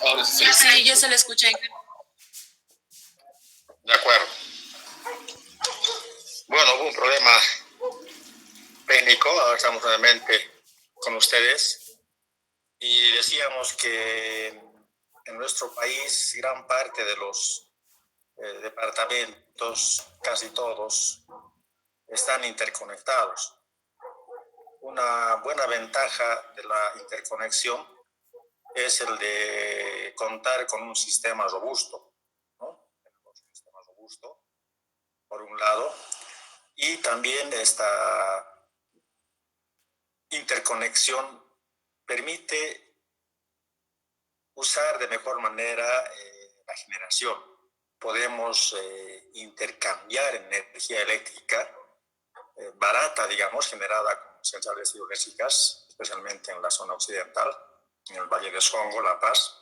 Ahora sí se le escucha. Sí, ya se le escucha. De acuerdo. Bueno, hubo un problema técnico, ahora estamos nuevamente con ustedes y decíamos que en nuestro país gran parte de los departamentos, casi todos, están interconectados. Una buena ventaja de la interconexión es el de contar con un sistema robusto, ¿no? Tenemos un sistema robusto, por un lado, y también esta interconexión permite usar de mejor manera la generación. Podemos intercambiar energía eléctrica barata, digamos, generada con centrales hidroeléctricas, especialmente en la zona occidental, en el Valle de Songo, La Paz,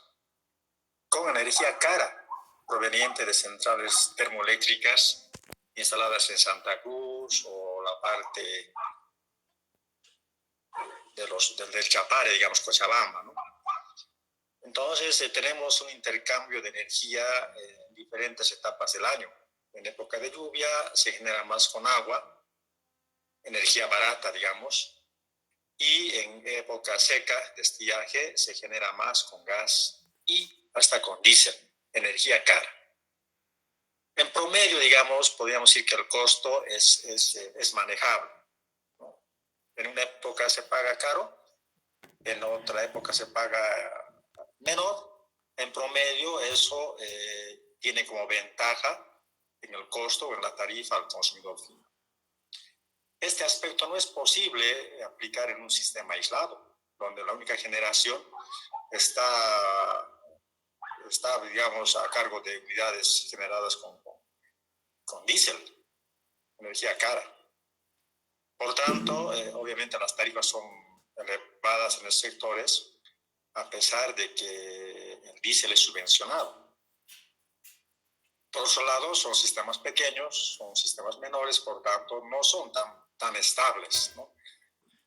con energía cara proveniente de centrales termoeléctricas instaladas en Santa Cruz o la parte del Chapare, digamos, Cochabamba, ¿no? Entonces, tenemos un intercambio de energía en diferentes etapas del año. En época de lluvia se genera más con agua, energía barata, digamos, y en época seca de estiaje se genera más con gas y hasta con diésel, energía cara. En promedio, digamos, podríamos decir que el costo es manejable, ¿no? En una época se paga caro, en otra época se paga menor. En promedio, eso tiene como ventaja en el costo o en la tarifa al consumidor final. Este aspecto no es posible aplicar en un sistema aislado, donde la única generación está digamos, a cargo de unidades generadas con diésel, energía cara. Por tanto, obviamente las tarifas son elevadas en los sectores, a pesar de que el diésel es subvencionado. Por otro lado, son sistemas pequeños, son sistemas menores, por tanto, no son tan estables, ¿no?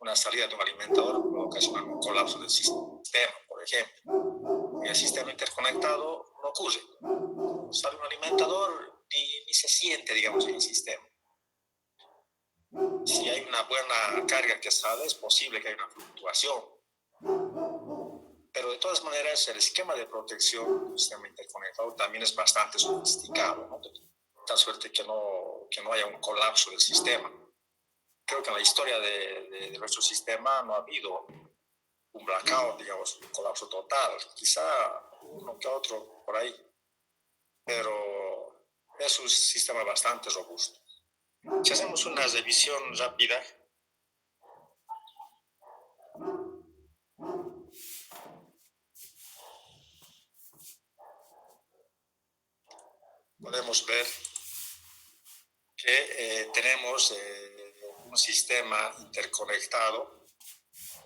Una salida de un alimentador puede ocasionar un colapso del sistema, por ejemplo. En el sistema interconectado no ocurre. Sale un alimentador y ni se siente, digamos, en el sistema. Si hay una buena carga que sale, es posible que haya una fluctuación. Pero de todas maneras, el esquema de protección del sistema interconectado también es bastante sofisticado, ¿no? De tal suerte que no haya un colapso del sistema. Creo que en la historia de nuestro sistema no ha habido un blackout, digamos, un colapso total. Quizá uno que otro por ahí, pero es un sistema bastante robusto. Si hacemos una revisión rápida, podemos ver que tenemos un sistema interconectado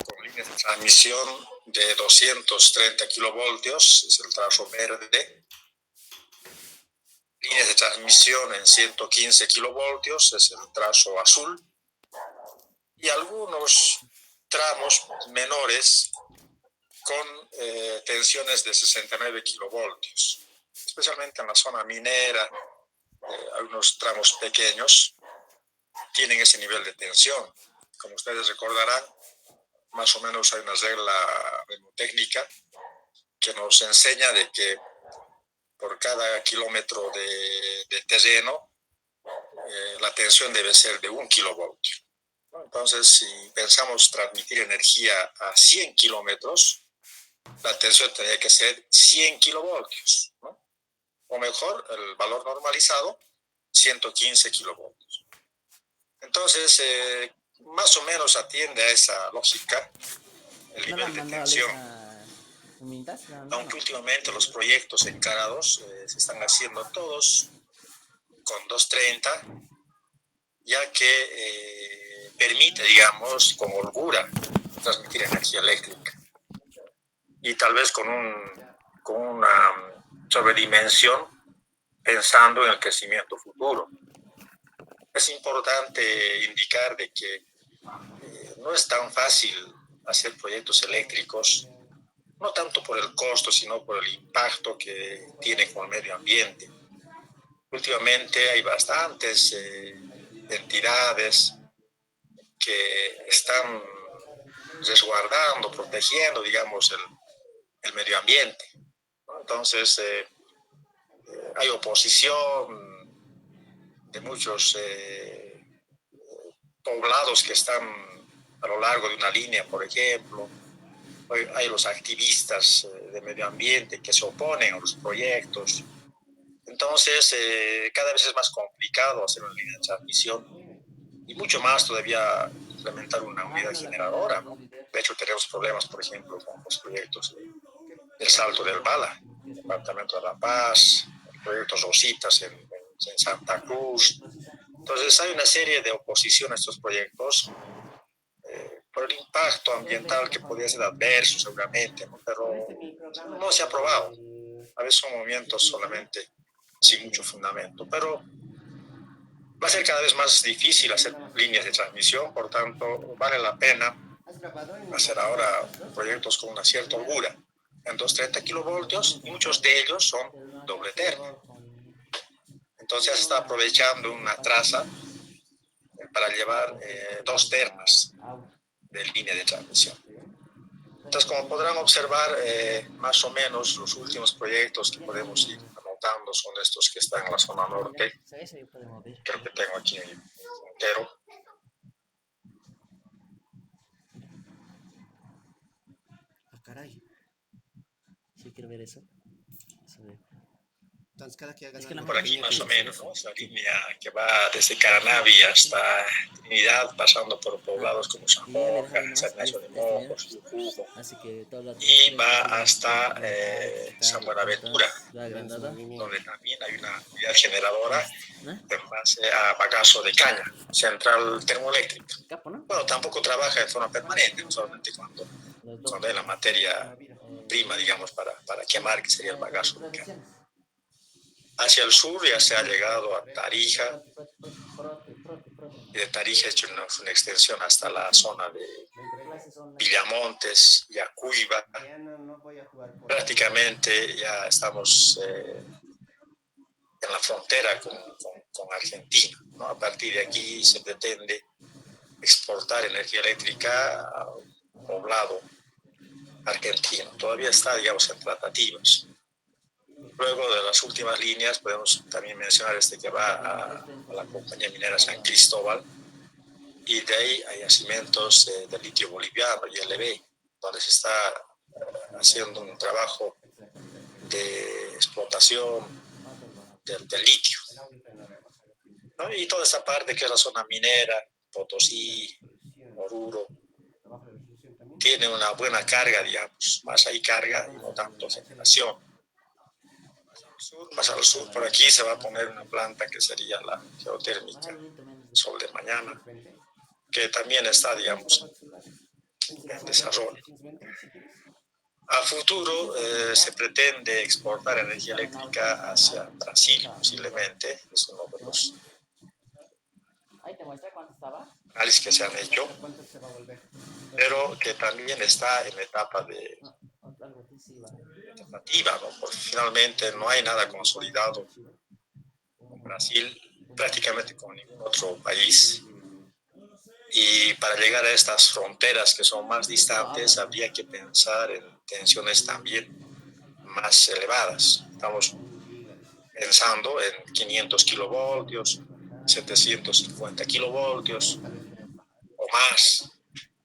con líneas de transmisión de 230 kilovoltios, es el trazo verde, líneas de transmisión en 115 kilovoltios, es el trazo azul, y algunos tramos menores con tensiones de 69 kilovoltios, especialmente en la zona minera. Algunos tramos pequeños tienen ese nivel de tensión. Como ustedes recordarán, más o menos hay una regla mnemotécnica que nos enseña de que por cada kilómetro de terreno la tensión debe ser de 1 kilovoltio. Entonces, si pensamos transmitir energía a 100 kilómetros, la tensión tendría que ser 100 kilovoltios, ¿no? O mejor, el valor normalizado, 115 kilovoltios. Entonces, más o menos atiende a esa lógica el nivel de tensión. Aunque últimamente los proyectos encarados se están haciendo todos con 230, ya que permite, digamos, con holgura transmitir energía eléctrica. Y tal vez con una sobredimensión pensando en el crecimiento futuro. Es importante indicar de que no es tan fácil hacer proyectos eléctricos no tanto por el costo, sino por el impacto que tiene con el medio ambiente. Últimamente hay bastantes entidades que están resguardando, protegiendo, digamos, el medio ambiente, ¿no? Entonces, hay oposición de muchos poblados que están a lo largo de una línea, por ejemplo. Hay los activistas de medio ambiente que se oponen a los proyectos. Entonces, cada vez es más complicado hacer una línea de transmisión y mucho más todavía implementar una unidad generadora, ¿no? De hecho, tenemos problemas, por ejemplo, con los proyectos del Salto del Bala, el Departamento de La Paz, el proyecto Rositas en Santa Cruz. Entonces, hay una serie de oposición a estos proyectos por el impacto ambiental que podría ser adverso seguramente, ¿no? Pero no se ha aprobado. A veces son movimientos solamente sin mucho fundamento, pero va a ser cada vez más difícil hacer líneas de transmisión, por tanto, vale la pena hacer ahora proyectos con una cierta holgura en 230 kilovoltios y muchos de ellos son doble terna. Entonces ya se está aprovechando una traza para llevar 2 ternas de línea de transmisión. Entonces, como podrán observar, más o menos los últimos proyectos que podemos ir anotando son estos que están en la zona norte. Creo que tengo aquí en el puntero. Ah, caray. Sí, quiero ver eso. Entonces, cada que hagan es que por aquí más o menos, ¿no? Es la línea que va desde Caranavi hasta Trinidad, pasando por poblados como San Borja, San Ignacio de Mojos, Yucuco, y va hasta San Buenaventura, donde también hay una unidad generadora en base a bagazo de caña, central termoeléctrica. Bueno, tampoco trabaja de forma permanente, no solamente cuando hay la materia prima, digamos, para quemar, que sería el bagazo de caña. Hacia el sur ya se ha llegado a Tarija, y de Tarija ha hecho una extensión hasta la zona de Villamontes, Yacuiba. Prácticamente ya estamos en la frontera con Argentina, ¿no? A partir de aquí se pretende exportar energía eléctrica a un poblado argentino. Todavía está, digamos, en tratativas. Luego de las últimas líneas podemos también mencionar que va a la compañía minera San Cristóbal, y de ahí hay yacimientos de litio boliviano y LB, donde se está haciendo un trabajo de explotación del litio, ¿no? Y toda esa parte que es la zona minera, Potosí, Oruro, tiene una buena carga, digamos, más hay carga y no tanto generación. Más al sur, por aquí se va a poner una planta que sería la geotérmica Sol de Mañana, que también está, digamos, en desarrollo. A futuro se pretende exportar energía eléctrica hacia Brasil, posiblemente, es uno de los análisis que se han hecho, pero que también está en etapa de tentativa, ¿no? Porque finalmente no hay nada consolidado con Brasil, prácticamente con ningún otro país. Y para llegar a estas fronteras que son más distantes, habría que pensar en tensiones también más elevadas. Estamos pensando en 500 kilovoltios, 750 kilovoltios o más,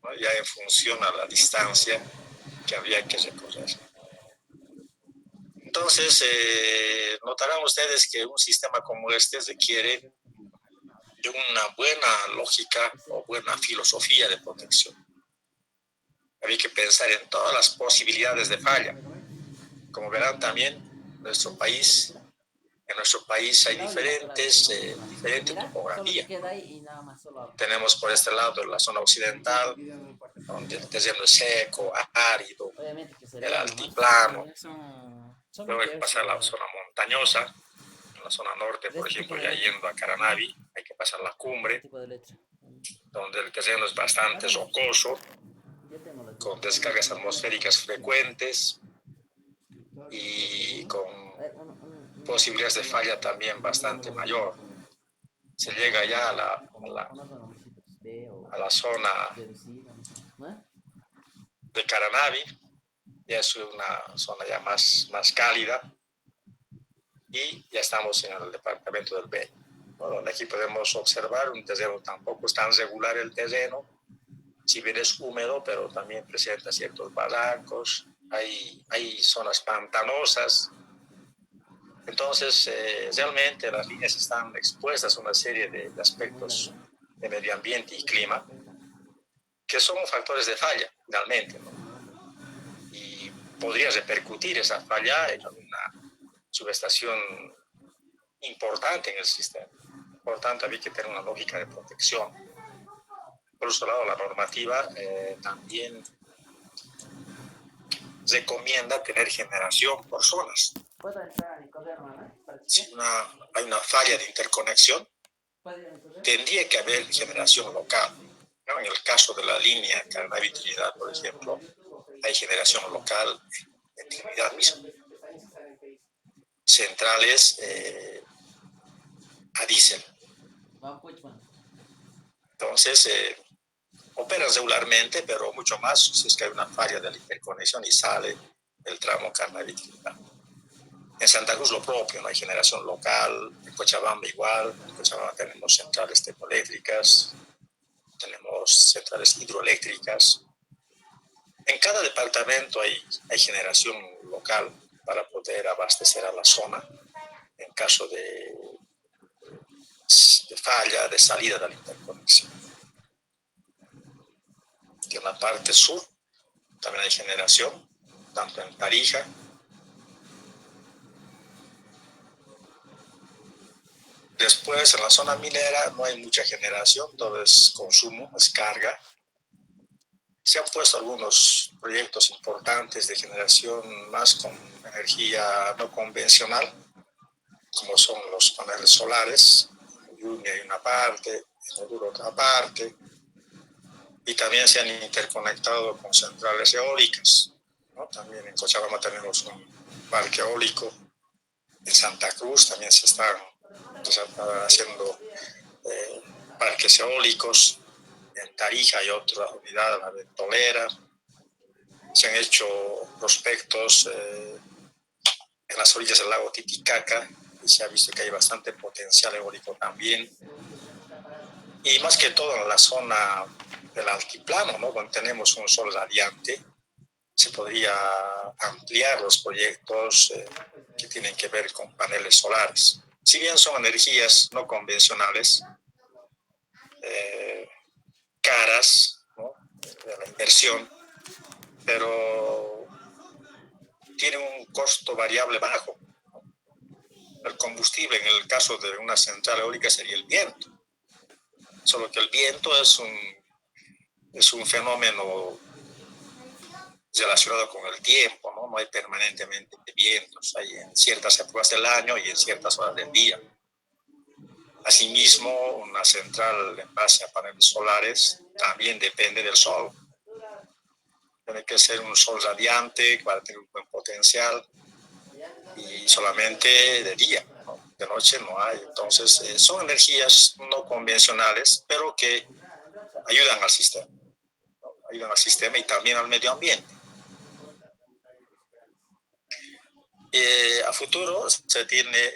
¿no? Ya en función a la distancia que habría que recorrer. Entonces, notarán ustedes que un sistema como este requiere de una buena lógica o buena filosofía de protección. Había que pensar en todas las posibilidades de falla. Como verán también, en nuestro país hay diferente topografía. Tenemos por este lado la zona occidental, donde el terreno es seco, árido, el altiplano. Luego hay que pasar a la zona montañosa. En la zona norte, por ejemplo, ya yendo a Caranavi, hay que pasar la cumbre, donde el terreno es bastante rocoso. con descargas atmosféricas frecuentes y con posibilidades de falla también bastante mayor. Se llega ya a la zona de Caranavi, ya es una zona ya más cálida, y ya estamos en el departamento del Beni, donde aquí podemos observar un terreno, tampoco es tan regular el terreno, si bien es húmedo, pero también presenta ciertos barrancos, hay zonas pantanosas. Entonces, realmente las líneas están expuestas a una serie de aspectos de medio ambiente y clima, que son factores de falla, realmente, ¿no? Y podría repercutir esa falla en una subestación importante en el sistema. Por tanto, había que tener una lógica de protección. Por otro lado, la normativa también recomienda tener generación por zonas. Si hay una falla de interconexión, tendría que haber generación local, ¿no? En el caso de la línea Carnavi-Trinidad, por ejemplo, hay generación local en Trinidad mismo. Centrales a diésel. Entonces, operan regularmente, pero mucho más si es que hay una falla de la interconexión y sale el tramo Carnavi-Trinidad. En Santa Cruz lo propio, no hay generación local, en Cochabamba igual, en Cochabamba tenemos centrales termoeléctricas, tenemos centrales hidroeléctricas. En cada departamento hay generación local para poder abastecer a la zona en caso de falla, de salida de la interconexión. En la parte sur también hay generación, tanto en Tarija, después en la zona minera no hay mucha generación, todo es consumo, es carga. Se han puesto algunos proyectos importantes de generación más con energía no convencional, como son los paneles solares. En Uyuni hay una parte, en Oruro otra parte, y también se han interconectado con centrales eólicas, ¿no? También en Cochabamba tenemos un parque eólico, en Santa Cruz también se están haciendo parques eólicos, en Tarija hay otra unidad, la de Tolera. Se han hecho prospectos en las orillas del lago Titicaca y se ha visto que hay bastante potencial eólico también. Y más que todo en la zona del altiplano, ¿no? Donde tenemos un sol radiante, se podría ampliar los proyectos que tienen que ver con paneles solares. Si bien son energías no convencionales, caras, ¿no? De la inversión, pero tienen un costo variable bajo. El combustible en el caso de una central eólica sería el viento, solo que el viento es un fenómeno relacionado con el tiempo, ¿no? No hay permanentemente vientos, hay en ciertas épocas del año y en ciertas horas del día. Asimismo, una central en base a paneles solares también depende del sol. Tiene que ser un sol radiante para tener un buen potencial y solamente de día, ¿no? De noche no hay. Entonces, son energías no convencionales, pero que ayudan al sistema, ¿no? Ayudan al sistema y también al medio ambiente. A futuro se tiene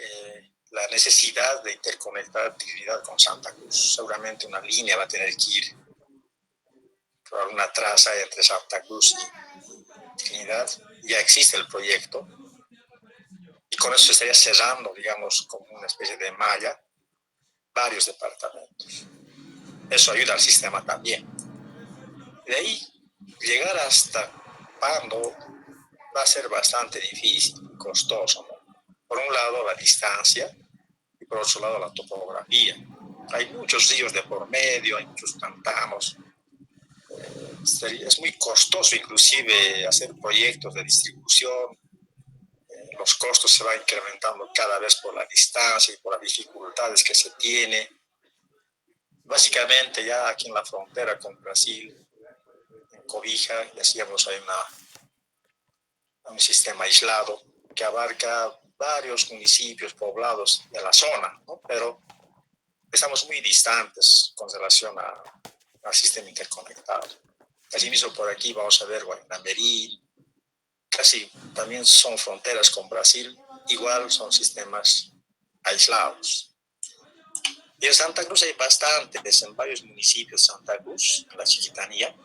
la necesidad de interconectar Trinidad con Santa Cruz. Seguramente una línea va a tener que ir por alguna traza entre Santa Cruz y Trinidad. Ya existe el proyecto y con eso se estaría cerrando, digamos, como una especie de malla, varios departamentos. Eso ayuda al sistema también. De ahí, llegar hasta Pando va a ser bastante difícil, costoso, ¿no? Por un lado, la distancia y por otro lado, la topografía. Hay muchos ríos de por medio, hay muchos pantanos. Es muy costoso inclusive hacer proyectos de distribución. Los costos se van incrementando cada vez por la distancia y por las dificultades que se tiene. Básicamente ya aquí en la frontera con Brasil, en cobija, decíamos, hay un sistema aislado que abarca varios municipios poblados de la zona, ¿no? Pero estamos muy distantes con relación al sistema interconectado. Asimismo, por aquí vamos a ver Guaynamerí, casi también son fronteras con Brasil, igual son sistemas aislados. Y en Santa Cruz hay bastantes, en varios municipios de Santa Cruz, en la Chiquitanía,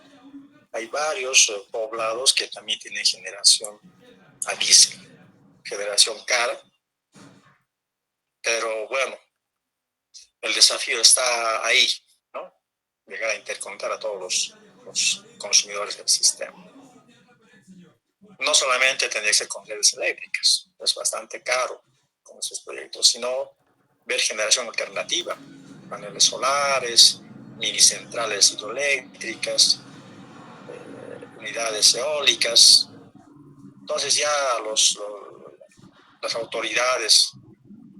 hay varios poblados que también tienen generación a diésel, generación cara, pero bueno, el desafío está ahí, ¿no? Llegar a interconectar a todos los consumidores del sistema. No solamente tendría que ser con redes eléctricas, es bastante caro con esos proyectos, sino ver generación alternativa, paneles solares, mini centrales hidroeléctricas, unidades eólicas. Entonces ya las autoridades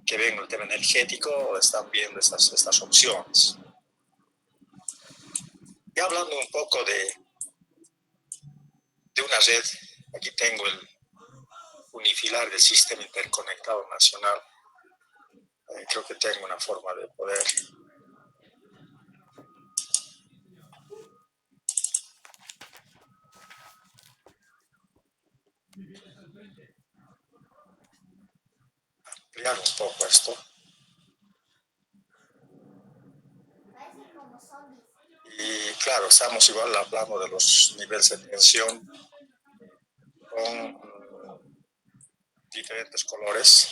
que ven el tema energético están viendo estas opciones. Y hablando un poco de una red, aquí tengo el unifilar del Sistema Interconectado Nacional. Creo que tengo una forma de poder ampliar un poco esto. Y claro, estamos igual hablando de los niveles de tensión con diferentes colores.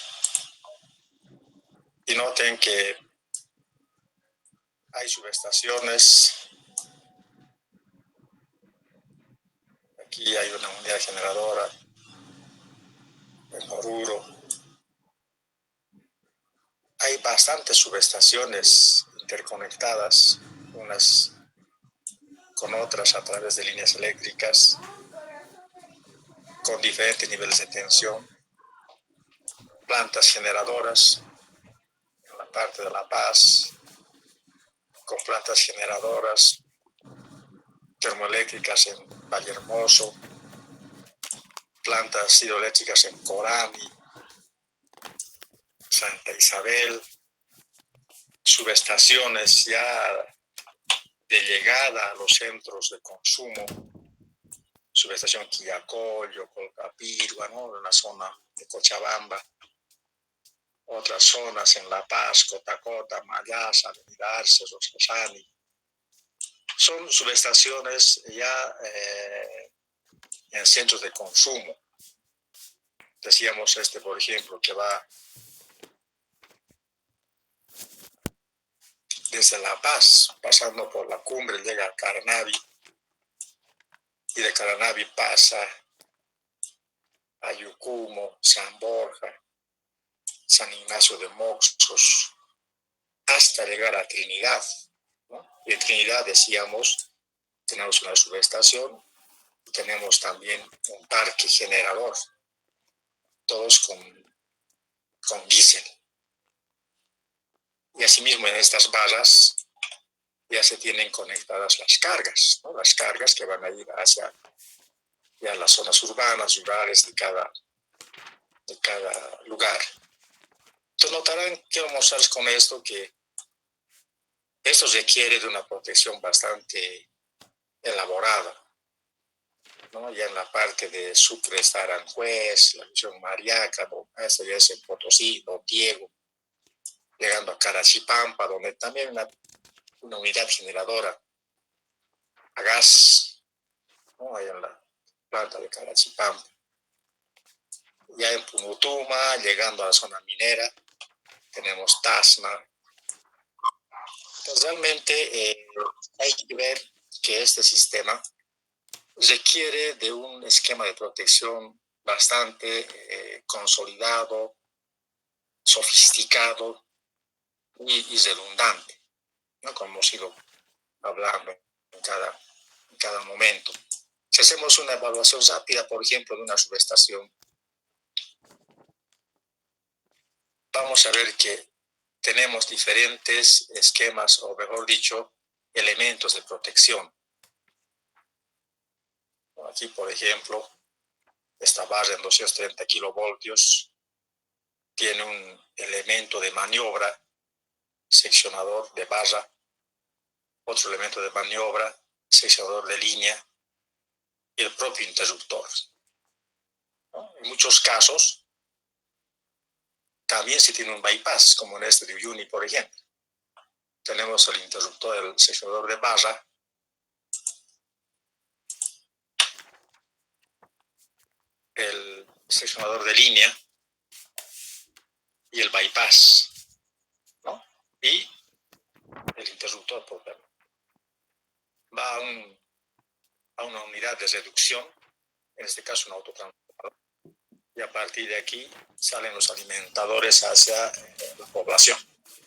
Y noten que hay subestaciones. Aquí hay una unidad generadora en Oruro. Hay bastantes subestaciones interconectadas, unas con otras a través de líneas eléctricas, con diferentes niveles de tensión, plantas generadoras en la parte de La Paz, con plantas generadoras termoeléctricas en Vallehermoso, plantas hidroeléctricas en Corani, Santa Isabel, subestaciones ya de llegada a los centros de consumo, subestación Quillacollo, Colcapirgua, ¿no? En la zona de Cochabamba, otras zonas en La Paz, Cotacota, Mayasa, Avenida Arce, Roscosani. Son subestaciones ya en centros de consumo. Decíamos por ejemplo, que va desde La Paz, pasando por la cumbre, llega a Carnavi, y de Carnavi pasa a Yucumo, San Borja, San Ignacio de Moxos, hasta llegar a Trinidad, ¿no? Y en Trinidad, decíamos, tenemos una subestación, y tenemos también un parque generador, todos con diésel. Y asimismo en estas barras ya se tienen conectadas las cargas, ¿no? Las cargas que van a ir hacia ya las zonas urbanas, rurales de cada lugar. Entonces notarán, quiero mostrarles con esto que esto requiere de una protección bastante elaborada, ¿no? Ya en la parte de Sucre está Aranjuez, la misión Mariaca, esta ya es en Potosí, Don Diego, llegando a Carachipampa, donde también una unidad generadora a gas, ¿no? Ahí en la planta de Carachipampa. Ya en Punutuma, llegando a la zona minera, tenemos Tasma. Entonces realmente hay que ver que este sistema requiere de un esquema de protección bastante consolidado, sofisticado y redundante, ¿no? Como hemos ido hablando en cada momento. Si hacemos una evaluación rápida, por ejemplo, de una subestación, vamos a ver que tenemos diferentes esquemas, o mejor dicho, elementos de protección. Aquí, por ejemplo, esta barra en 230 kilovoltios tiene un elemento de maniobra, seccionador de barra, otro elemento de maniobra, seccionador de línea y el propio interruptor, ¿no? En muchos casos también se tiene un bypass, como en este de Uyuni, por ejemplo. Tenemos el interruptor, el seccionador de barra, el seccionador de línea y el bypass, ¿no? Y el interruptor, por ejemplo, va a una unidad de reducción, en este caso un autotransformador, y a partir de aquí salen los alimentadores hacia la población.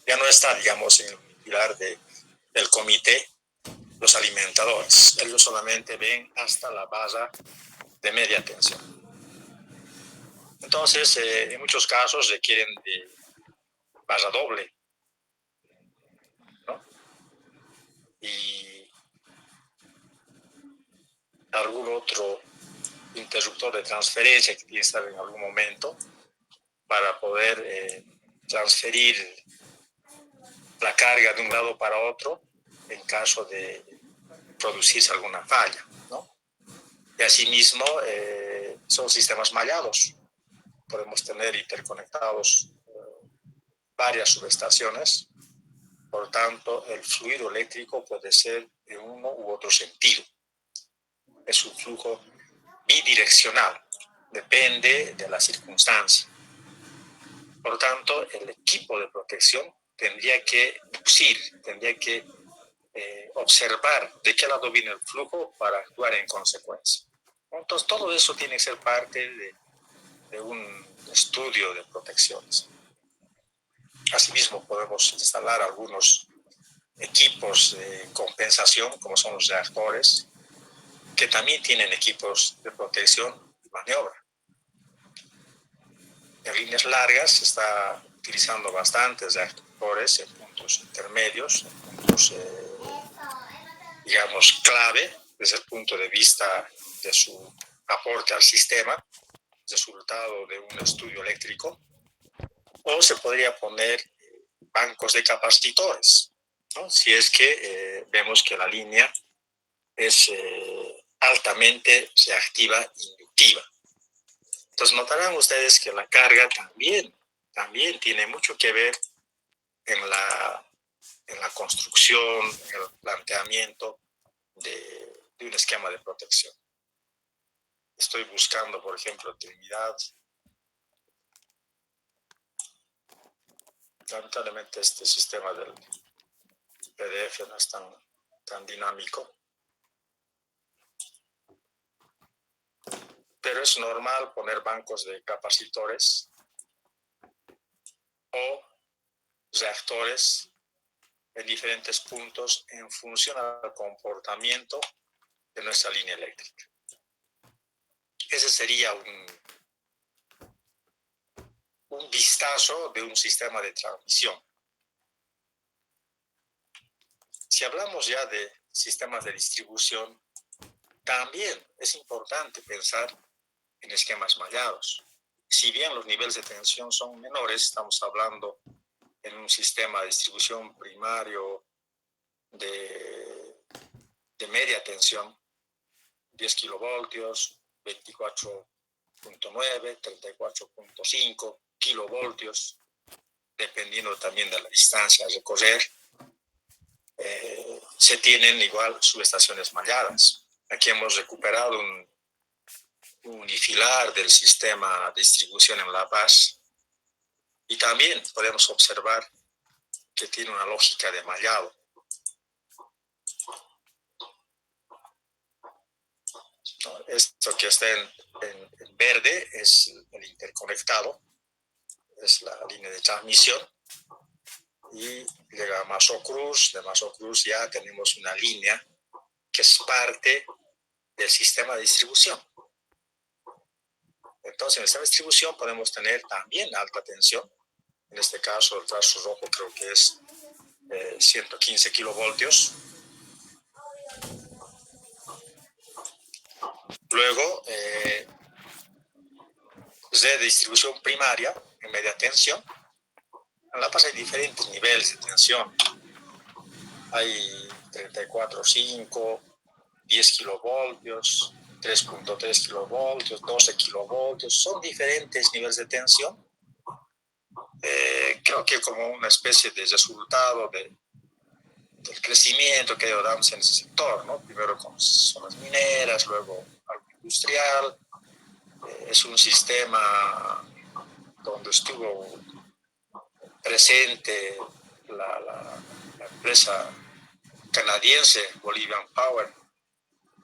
Ya no está, digamos, en el pilar del comité los alimentadores. Ellos solamente ven hasta la barra de media tensión. Entonces, en muchos casos requieren de barra doble, ¿no? Y algún otro interruptor de transferencia que tiene que estar en algún momento para poder transferir la carga de un lado para otro en caso de producirse alguna falla, ¿no? Y asimismo son sistemas mallados. Podemos tener interconectados varias subestaciones, por tanto el fluido eléctrico puede ser en uno u otro sentido. Es un flujo bidireccional, depende de la circunstancia. Por tanto, el equipo de protección tendría que observar de qué lado viene el flujo para actuar en consecuencia. Entonces, todo eso tiene que ser parte de un estudio de protecciones. Asimismo, podemos instalar algunos equipos de compensación, como son los reactores, que también tienen equipos de protección y maniobra. En líneas largas se está utilizando bastantes reactores en puntos intermedios, en puntos, digamos, clave desde el punto de vista de su aporte al sistema, resultado de un estudio eléctrico, o se podría poner bancos de capacitores, ¿no? Si es que vemos que la línea es altamente reactiva inductiva. Entonces notarán ustedes que la carga también tiene mucho que ver en la construcción, en el planteamiento de un esquema de protección. Estoy buscando, por ejemplo, Trinidad. Lamentablemente este sistema del PDF no es tan dinámico. Pero es normal poner bancos de capacitores o reactores en diferentes puntos en función al comportamiento de nuestra línea eléctrica. Ese sería un vistazo de un sistema de transmisión. Si hablamos ya de sistemas de distribución, también es importante pensar en esquemas mallados. Si bien los niveles de tensión son menores, estamos hablando en un sistema de distribución primario de media tensión, 10 kilovoltios, 24.9, 34.5 kilovoltios, dependiendo también de la distancia a recorrer. Se tienen igual subestaciones malladas. Aquí hemos recuperado un unifilar del sistema de distribución en La Paz y también podemos observar que tiene una lógica de mallado. Esto que está en verde es el interconectado, es la línea de transmisión, y llega a Mazo Cruz. De Mazo Cruz ya tenemos una línea que es parte del sistema de distribución. Entonces, en el sistema de distribución podemos tener también alta tensión. En este caso, el trazo rojo creo que es 115 kilovoltios. Luego, de distribución primaria en media tensión. En La Paz hay diferentes niveles de tensión. Hay 34,5, 10 kilovoltios, 3,3 kilovoltios, 12 kilovoltios. Son diferentes niveles de tensión. Creo que como una especie de resultado del crecimiento que damos en ese sector, ¿no? Primero con zonas mineras, luego algo industrial. Es un sistema donde estuvo presente la empresa canadiense Bolivian Power.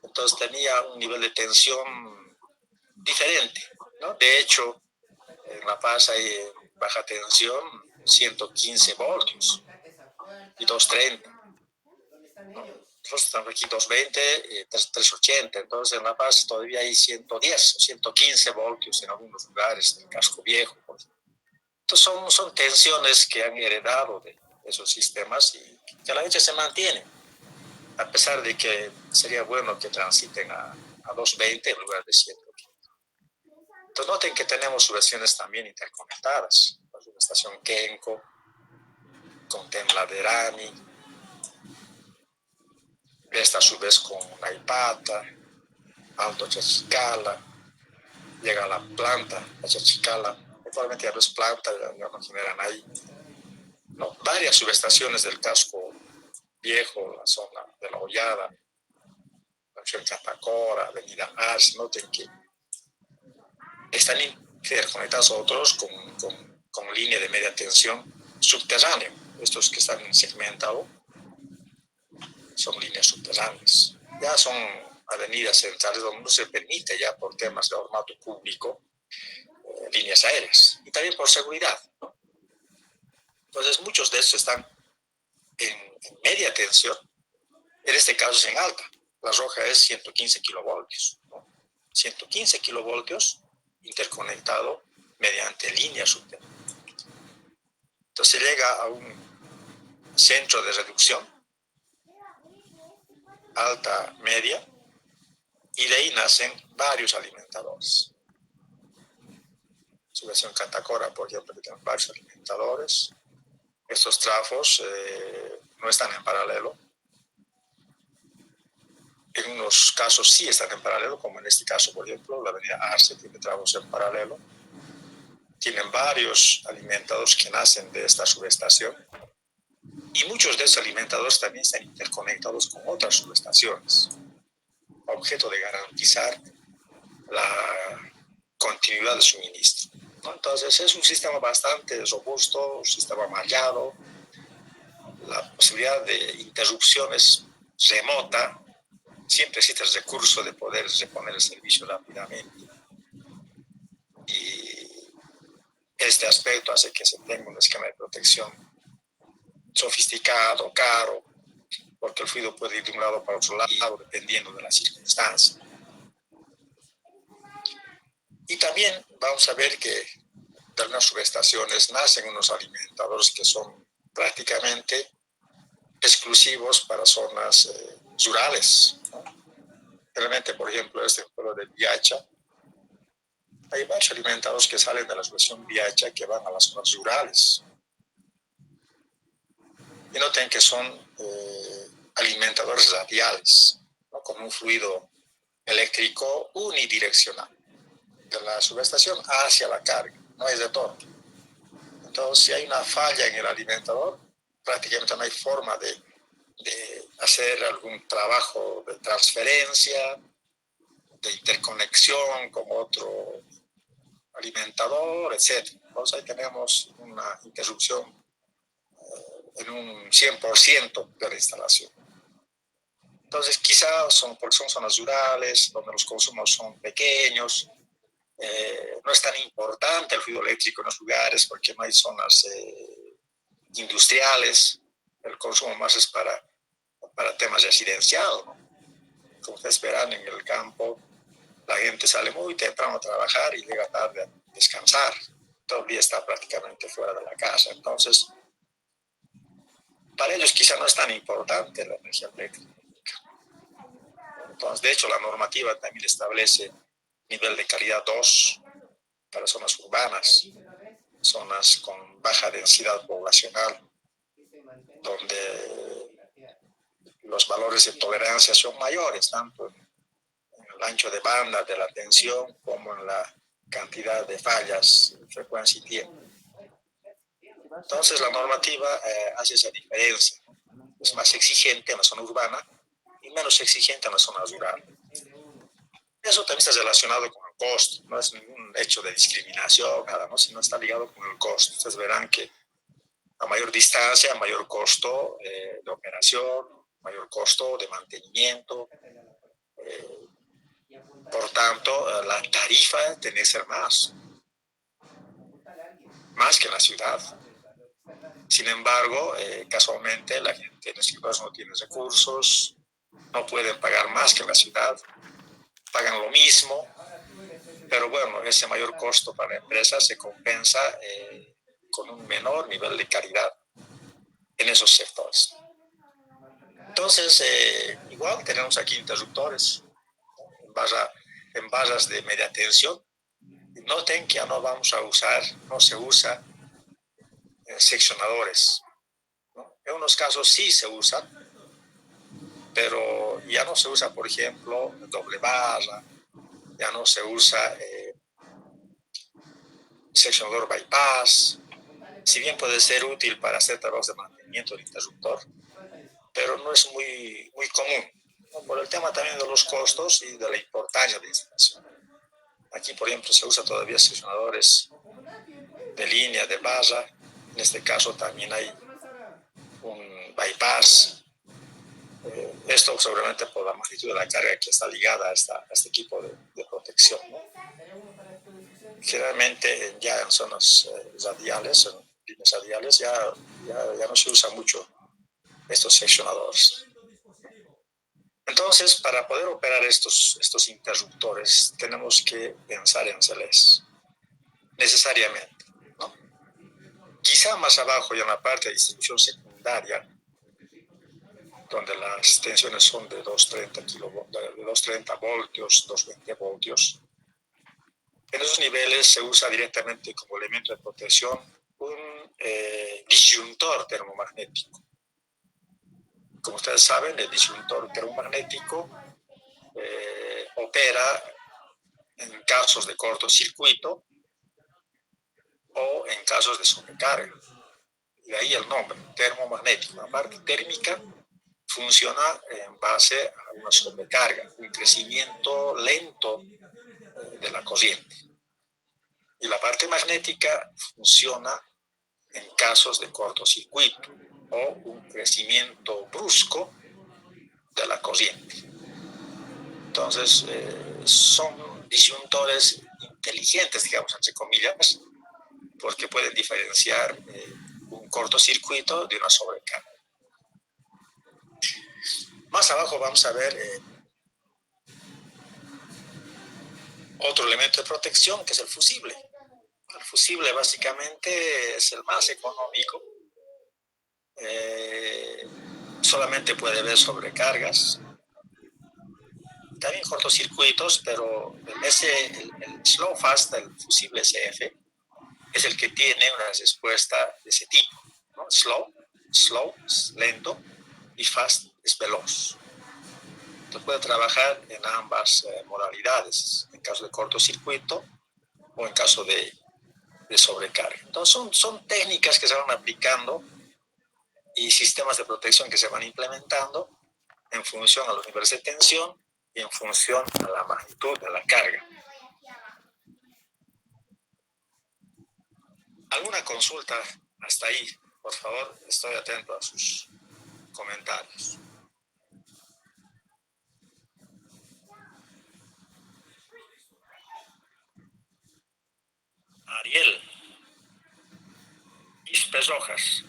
Entonces tenía un nivel de tensión diferente, ¿no? De hecho, en La Paz hay baja tensión 115 voltios y 230. ¿No? Nosotros estamos aquí 220, 380, entonces en La Paz todavía hay 110 o 115 voltios en algunos lugares del casco viejo. Entonces son tensiones que han heredado de esos sistemas y que a la fecha se mantienen, a pesar de que sería bueno que transiten a 220 en lugar de 115. Entonces noten que tenemos subestaciones también interconectadas, la subestación Kenco, con Temladerani, esta a su vez con Naipata, Alto Chachicala, llega a la planta, la Chachicala, actualmente ya no es planta, ya no generan ahí, ¿no? Varias subestaciones del casco viejo, la zona de La Hollada, la opción Catacora, Avenida Ars, noten que están interconectados otros con línea de media tensión subterránea. Estos que están segmentados son líneas subterráneas. Ya son avenidas centrales donde no se permite ya por temas de ornato público líneas aéreas y también por seguridad, ¿no? Entonces muchos de estos están en media tensión, en este caso es en alta. La roja es 115 kilovoltios, ¿no? 115 kilovoltios interconectado mediante líneas subterráneas. Entonces se llega a un centro de reducción, alta, media, y de ahí nacen varios alimentadores. Subestación Catacora, por ejemplo, que tienen varios alimentadores. Estos trafos no están en paralelo. En unos casos sí están en paralelo, como en este caso, por ejemplo, la avenida Arce tiene tramos en paralelo. Tienen varios alimentadores que nacen de esta subestación. Y muchos de esos alimentadores también están interconectados con otras subestaciones, a objeto de garantizar la continuidad de suministro, ¿no? Entonces es un sistema bastante robusto, un sistema mallado. La posibilidad de interrupción es remota. Siempre existe el recurso de poder reponer el servicio rápidamente. Y este aspecto hace que se tenga un esquema de protección sofisticado, caro, porque el fluido puede ir de un lado para otro lado dependiendo de las circunstancias. Y también vamos a ver que de algunas subestaciones nacen unos alimentadores que son prácticamente exclusivos para zonas rurales, ¿no? Realmente, por ejemplo, este pueblo de Viacha, hay varios alimentadores que salen de la subestación Viacha que van a las zonas rurales. Y noten que son alimentadores radiales, ¿no? Con un fluido eléctrico unidireccional de la subestación hacia la carga, no hay retorno. Entonces, si hay una falla en el alimentador, prácticamente no hay forma de hacer algún trabajo de transferencia, de interconexión con otro alimentador, etc. Entonces, ahí tenemos una interrupción en un 100% de la instalación. Entonces, quizás porque son zonas rurales, donde los consumos son pequeños, no es tan importante el fluido eléctrico en los lugares porque no hay zonas industriales. El consumo más es para temas residenciales, ¿no? Como ustedes verán, en el campo la gente sale muy temprano a trabajar y llega tarde a descansar. Todo el día está prácticamente fuera de la casa. Entonces, para ellos quizá no es tan importante la energía eléctrica. Entonces, de hecho, la normativa también establece nivel de calidad 2 para zonas urbanas, zonas con baja densidad poblacional, donde los valores de tolerancia son mayores, tanto en el ancho de banda de la tensión como en la cantidad de fallas, frecuencia y tiempo. Entonces, la normativa hace esa diferencia. Es más exigente en la zona urbana y menos exigente en la zona rural. Eso también está relacionado con el costo, no es ningún hecho de discriminación, nada, ¿no? Sino está ligado con el costo. Ustedes verán que a mayor distancia, mayor costo de operación, mayor costo de mantenimiento. Por tanto, la tarifa tiene que ser más que en la ciudad. Sin embargo, casualmente la gente en las ciudades no tiene recursos, no pueden pagar más que en la ciudad, pagan lo mismo, pero bueno, ese mayor costo para la empresa se compensa con un menor nivel de calidad en esos sectores. Entonces, igual tenemos aquí interruptores en barras de media tensión. Noten que ya no vamos a usar, no se usa seccionadores, ¿no? En unos casos sí se usan, pero ya no se usa, por ejemplo, doble barra, ya no se usa seccionador bypass, si bien puede ser útil para hacer trabajos de mantenimiento del interruptor, pero no es muy común, ¿no? Por el tema también de los costos y de la importancia de la instalación. Aquí, por ejemplo, se usa todavía seccionadores de línea, de barra. En este caso también hay un bypass. Esto seguramente por la magnitud de la carga que está ligada a este equipo de protección, ¿no? Generalmente ya en zonas radiales, en líneas radiales, ya no se usa mucho estos seccionadores. Entonces, para poder operar estos interruptores, tenemos que pensar en relés, necesariamente, ¿no? Quizá más abajo, ya en la parte de distribución secundaria, donde las tensiones son de 230 voltios, 220 voltios. En esos niveles se usa directamente como elemento de protección un disyuntor termomagnético. Como ustedes saben, el disyuntor termomagnético opera en casos de cortocircuito o en casos de sobrecarga. De ahí el nombre, termomagnético. La parte térmica funciona en base a una sobrecarga, un crecimiento lento de la corriente. Y la parte magnética funciona en casos de cortocircuito o un crecimiento brusco de la corriente. Entonces, son disyuntores inteligentes, digamos, entre comillas, porque pueden diferenciar un cortocircuito de una sobrecarga. Más abajo vamos a ver otro elemento de protección, que es el fusible. El fusible básicamente es el más económico. Solamente puede haber sobrecargas, también cortocircuitos, pero el slow fast, el fusible SF, es el que tiene una respuesta de ese tipo, ¿no? Slow es lento y fast es veloz. Entonces puede trabajar en ambas modalidades, en caso de cortocircuito o en caso de sobrecarga. Entonces son técnicas que se van aplicando y sistemas de protección que se van implementando en función a los niveles de tensión y en función a la magnitud de la carga. ¿Alguna consulta hasta ahí? Por favor, estoy atento a sus comentarios. Ariel Ispes Rojas.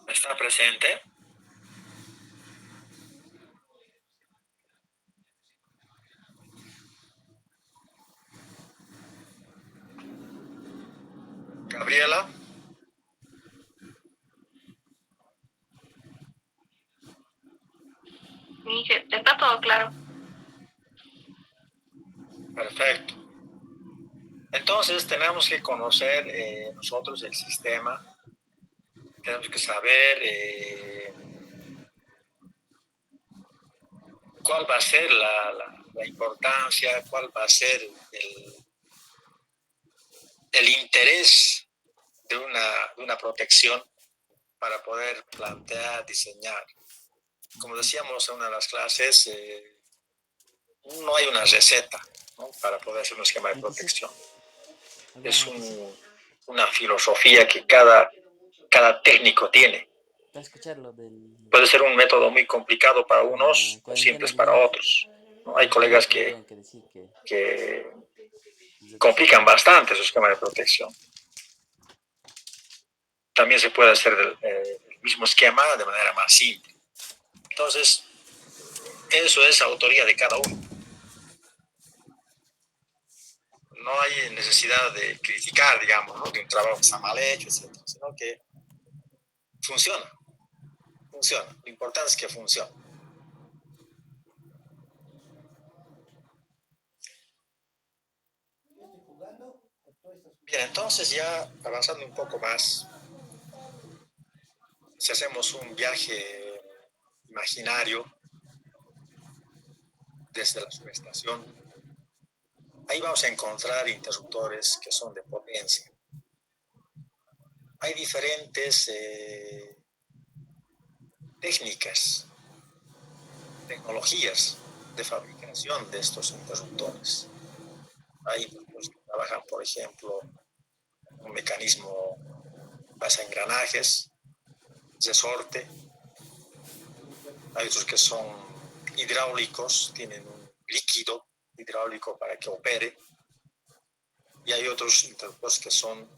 ¿Está presente? Gabriela. Perfecto. Entonces tenemos que conocer nosotros el sistema, tenemos que saber cuál va a ser la importancia, cuál va a ser el interés de una protección para poder plantear, diseñar. Como decíamos en una de las clases, no hay una receta, ¿no?, para poder hacer un esquema de protección. Es una filosofía que cada técnico tiene. Para escucharlo del... Puede ser un método muy complicado para unos o simples para otros, ¿no? Hay colegas que complican bastante su esquema de protección. También se puede hacer el mismo esquema de manera más simple. Entonces, eso es autoría de cada uno. No hay necesidad de criticar, digamos, ¿no?, que un trabajo está mal hecho, etc., sino que funciona. Lo importante es que funcione. Bien, entonces ya avanzando un poco más, si hacemos un viaje imaginario desde la subestación, ahí vamos a encontrar interruptores que son de potencia. Hay diferentes tecnologías de fabricación de estos interruptores. Hay interruptores que trabajan, por ejemplo, un mecanismo base en engranajes, resorte. Hay otros que son hidráulicos, tienen un líquido hidráulico para que opere. Y hay otros interruptores que son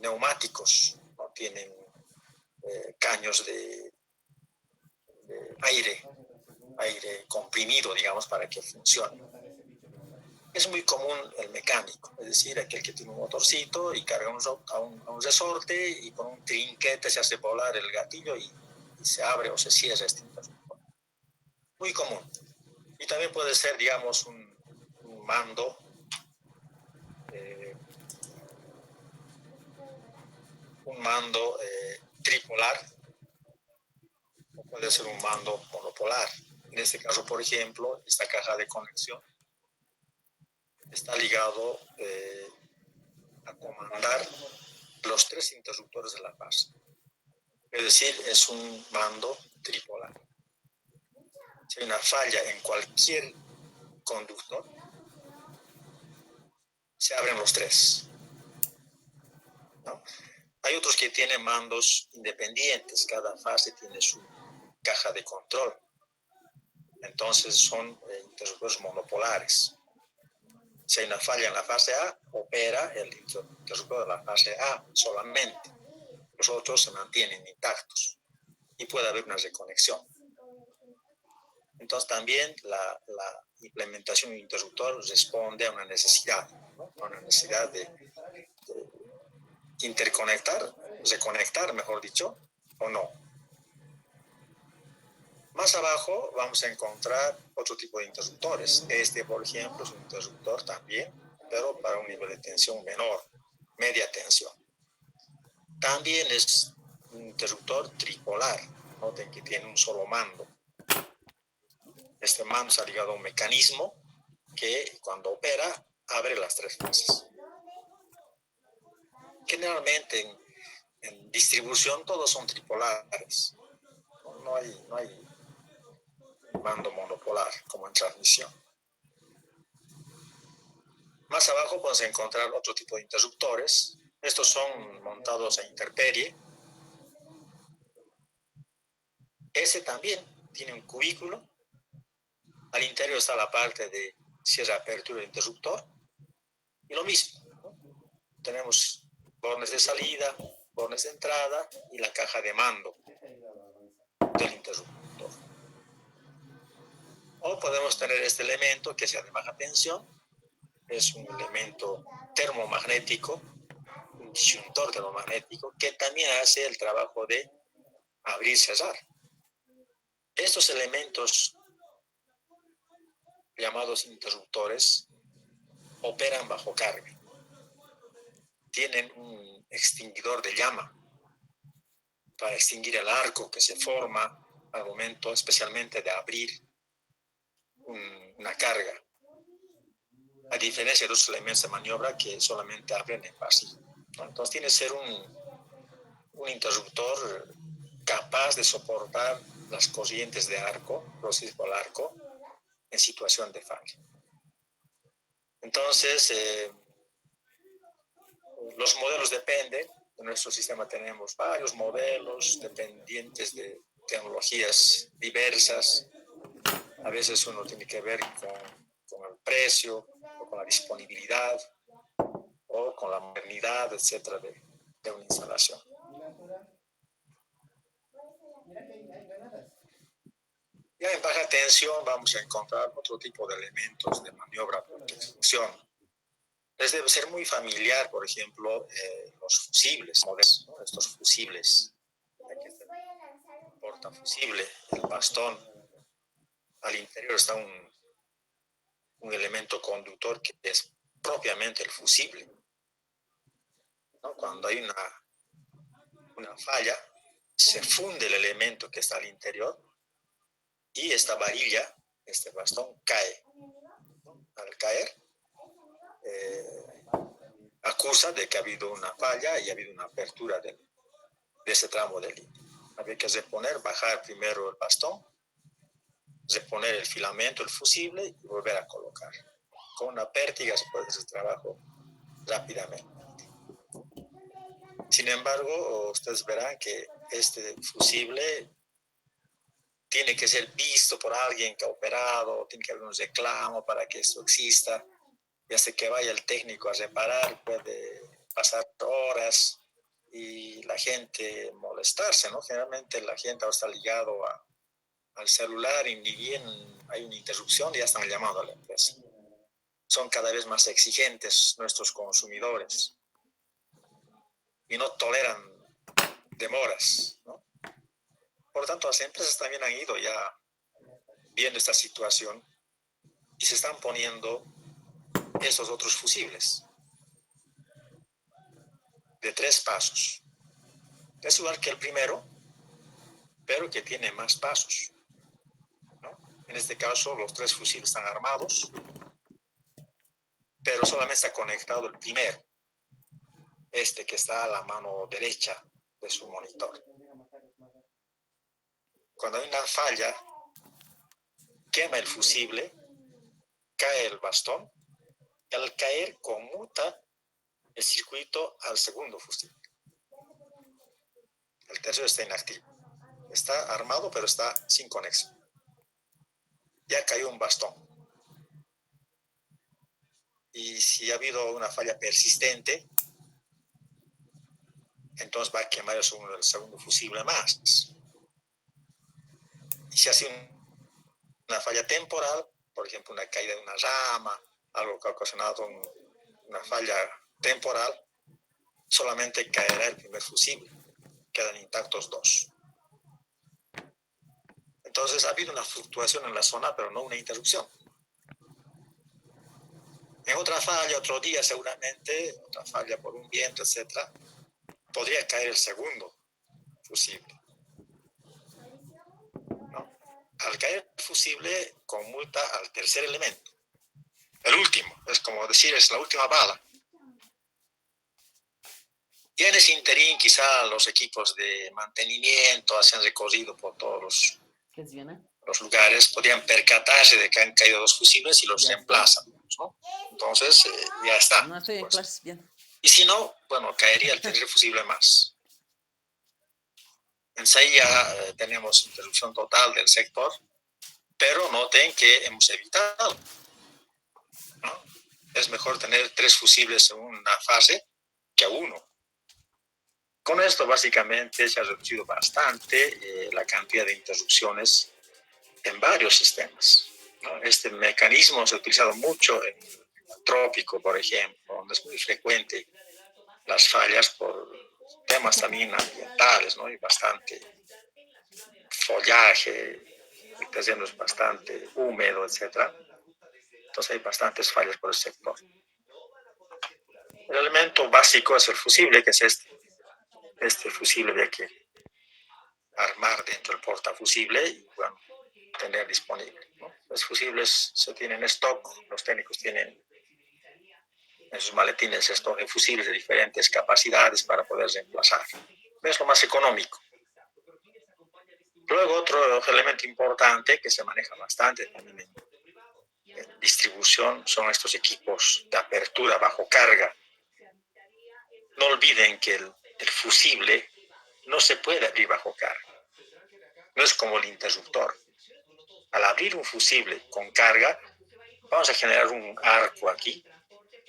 neumáticos, ¿no?, tienen caños de aire comprimido, digamos, para que funcione. Es muy común el mecánico, es decir, aquel que tiene un motorcito y carga a un resorte y con un trinquete se hace volar el gatillo y se abre o se cierra este interruptor. Muy común. Y también puede ser, digamos, un mando tripolar, o puede ser un mando monopolar. En este caso, por ejemplo, esta caja de conexión está ligado a comandar los 3 interruptores de la base. Es decir, es un mando tripolar. Si hay una falla en cualquier conductor, se abren los 3, ¿no? Hay otros que tienen mandos independientes, cada fase tiene su caja de control. Entonces son interruptores monopolares. Si hay una falla en la fase A, opera el interruptor de la fase A solamente. Los otros se mantienen intactos y puede haber una reconexión. Entonces también la implementación de un interruptor responde a una necesidad, ¿no?, a una necesidad de interconectar, reconectar, mejor dicho, o no. Más abajo vamos a encontrar otro tipo de interruptores. Este, por ejemplo, es un interruptor también, pero para un nivel de tensión menor, media tensión. También es un interruptor tripolar, noten que tiene un solo mando. Este mando está ligado a un mecanismo que cuando opera abre las 3 fases. Generalmente en distribución todos son tripolares. No hay mando monopolar como en transmisión. Más abajo podemos encontrar otro tipo de interruptores. Estos son montados a intemperie. Ese también tiene un cubículo. Al interior está la parte de cierre-apertura del interruptor. Y lo mismo, ¿no? Tenemos bornes de salida, bornes de entrada y la caja de mando del interruptor. O podemos tener este elemento que sea de baja tensión. Es un elemento termomagnético, un disyuntor termomagnético, que también hace el trabajo de abrir y cerrar. Estos elementos llamados interruptores operan bajo carga. Tienen un extinguidor de llama para extinguir el arco que se forma al momento especialmente de abrir una carga, a diferencia de otros elementos de maniobra que solamente abren en vacío. Entonces tiene que ser un interruptor capaz de soportar las corrientes de arco, producidas por el arco, en situación de falla. Entonces, los modelos dependen. En nuestro sistema tenemos varios modelos dependientes de tecnologías diversas. A veces uno tiene que ver con el precio, o con la disponibilidad, o con la modernidad, etcétera, de una instalación. Ya en baja tensión vamos a encontrar otro tipo de elementos de maniobra de protección. Les debe ser muy familiar, por ejemplo, los fusibles, ¿no? Estos fusibles. Aquí está el portafusible, el bastón. Al interior está un elemento conductor que es propiamente el fusible, ¿no? Cuando hay una falla, se funde el elemento que está al interior y esta varilla, este bastón, cae. Al caer, acusa de que ha habido una falla y ha habido una apertura de ese tramo de línea. Había que reponer, bajar primero el bastón, reponer el filamento, el fusible y volver a colocar. Con una pértiga se puede hacer el trabajo rápidamente. Sin embargo, ustedes verán que este fusible tiene que ser visto por alguien que ha operado, tiene que haber un reclamo para que esto exista. Y hasta que vaya el técnico a reparar puede pasar horas y la gente molestarse, ¿no? Generalmente la gente ahora está ligado al celular y ni bien hay una interrupción ya están llamando a la empresa. Son cada vez más exigentes nuestros consumidores y no toleran demoras, ¿no? Por lo tanto, las empresas también han ido ya viendo esta situación y se están poniendo estos otros fusibles de 3 pasos. Es igual que el primero, pero que tiene más pasos, ¿no? En este caso, los 3 fusibles están armados, pero solamente está conectado el primero, este que está a la mano derecha de su monitor. Cuando hay una falla, quema el fusible, cae el bastón, y al caer conmuta el circuito al segundo fusible. El tercero está inactivo. Está armado, pero está sin conexión. Ya cayó un bastón. Y si ha habido una falla persistente, entonces va a quemar el segundo fusible más. Y si ha sido una falla temporal, por ejemplo, una caída de una rama, algo que ha ocasionado una falla temporal, solamente caerá el primer fusible. Quedan intactos 2. Entonces ha habido una fluctuación en la zona, pero no una interrupción. En otra falla, otro día seguramente, otra falla por un viento, etc., podría caer el segundo fusible, ¿no? Al caer el fusible, conmuta al tercer elemento, el último, es como decir, es la última bala. Y en ese interín, quizá los equipos de mantenimiento hacen recorrido por todos los lugares, podrían percatarse de que han caído 2 fusibles y los reemplazan, ¿no? Entonces, ya está. No estoy en clases, bien. Y si no, bueno, caería el tercer fusible más. En ahí ya tenemos interrupción total del sector, pero noten que hemos evitado, ¿no? Es mejor tener 3 fusibles en una fase que 1. Con esto básicamente se ha reducido bastante la cantidad de interrupciones en varios sistemas, ¿no? Este mecanismo se ha utilizado mucho en el trópico, por ejemplo, donde es muy frecuente las fallas por temas también ambientales, ¿no? Hay bastante follaje, el terreno es bastante húmedo, etc. Entonces hay bastantes fallas por el sector. El elemento básico es el fusible, que es este fusible de que armar dentro del portafusible y bueno, tener disponible, ¿no? Los fusibles se tienen en stock, los técnicos tienen en sus maletines stock de fusibles de diferentes capacidades para poder reemplazar. Es lo más económico. Luego otro elemento importante que se maneja bastante también en distribución son estos equipos de apertura bajo carga. No olviden que el fusible no se puede abrir bajo carga. No es como el interruptor. Al abrir un fusible con carga, vamos a generar un arco aquí,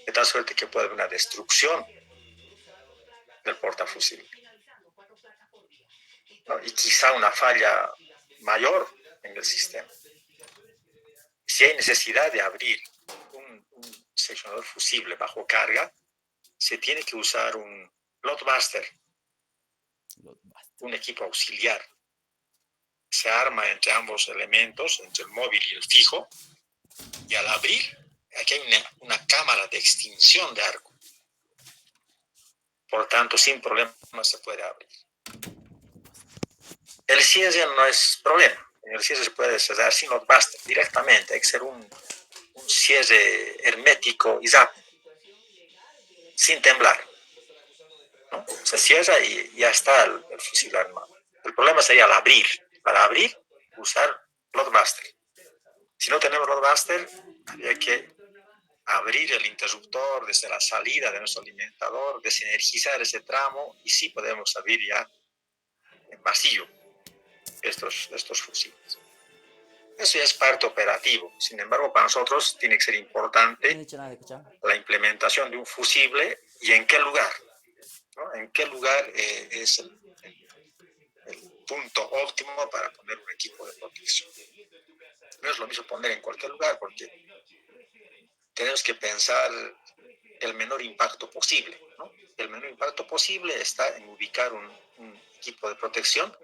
de tal suerte que puede haber una destrucción del portafusible, ¿no? Y quizá una falla mayor en el sistema. Si hay necesidad de abrir un seccionador fusible bajo carga, se tiene que usar un loadbuster, un equipo auxiliar. Se arma entre ambos elementos, entre el móvil y el fijo, y al abrir, aquí hay una cámara de extinción de arco. Por tanto, sin problema se puede abrir. El cierre no es problema. El cierre se puede cerrar sin loadbuster directamente. Hay que ser un cierre hermético y zap, sin temblar, ¿no? Se cierra y ya está el fusible armado. El problema sería al abrir. Para abrir, usar loadbuster. Si no tenemos loadbuster, habría que abrir el interruptor desde la salida de nuestro alimentador, desenergizar ese tramo y sí podemos abrir ya en vacío estos fusibles. Eso ya es parte operativo. Sin embargo, para nosotros tiene que ser importante la implementación de un fusible y en qué lugar, ¿no? En qué lugar es el punto óptimo para poner un equipo de protección. No es lo mismo poner en cualquier lugar porque tenemos que pensar el menor impacto posible, ¿no? El menor impacto posible está en ubicar un equipo de protección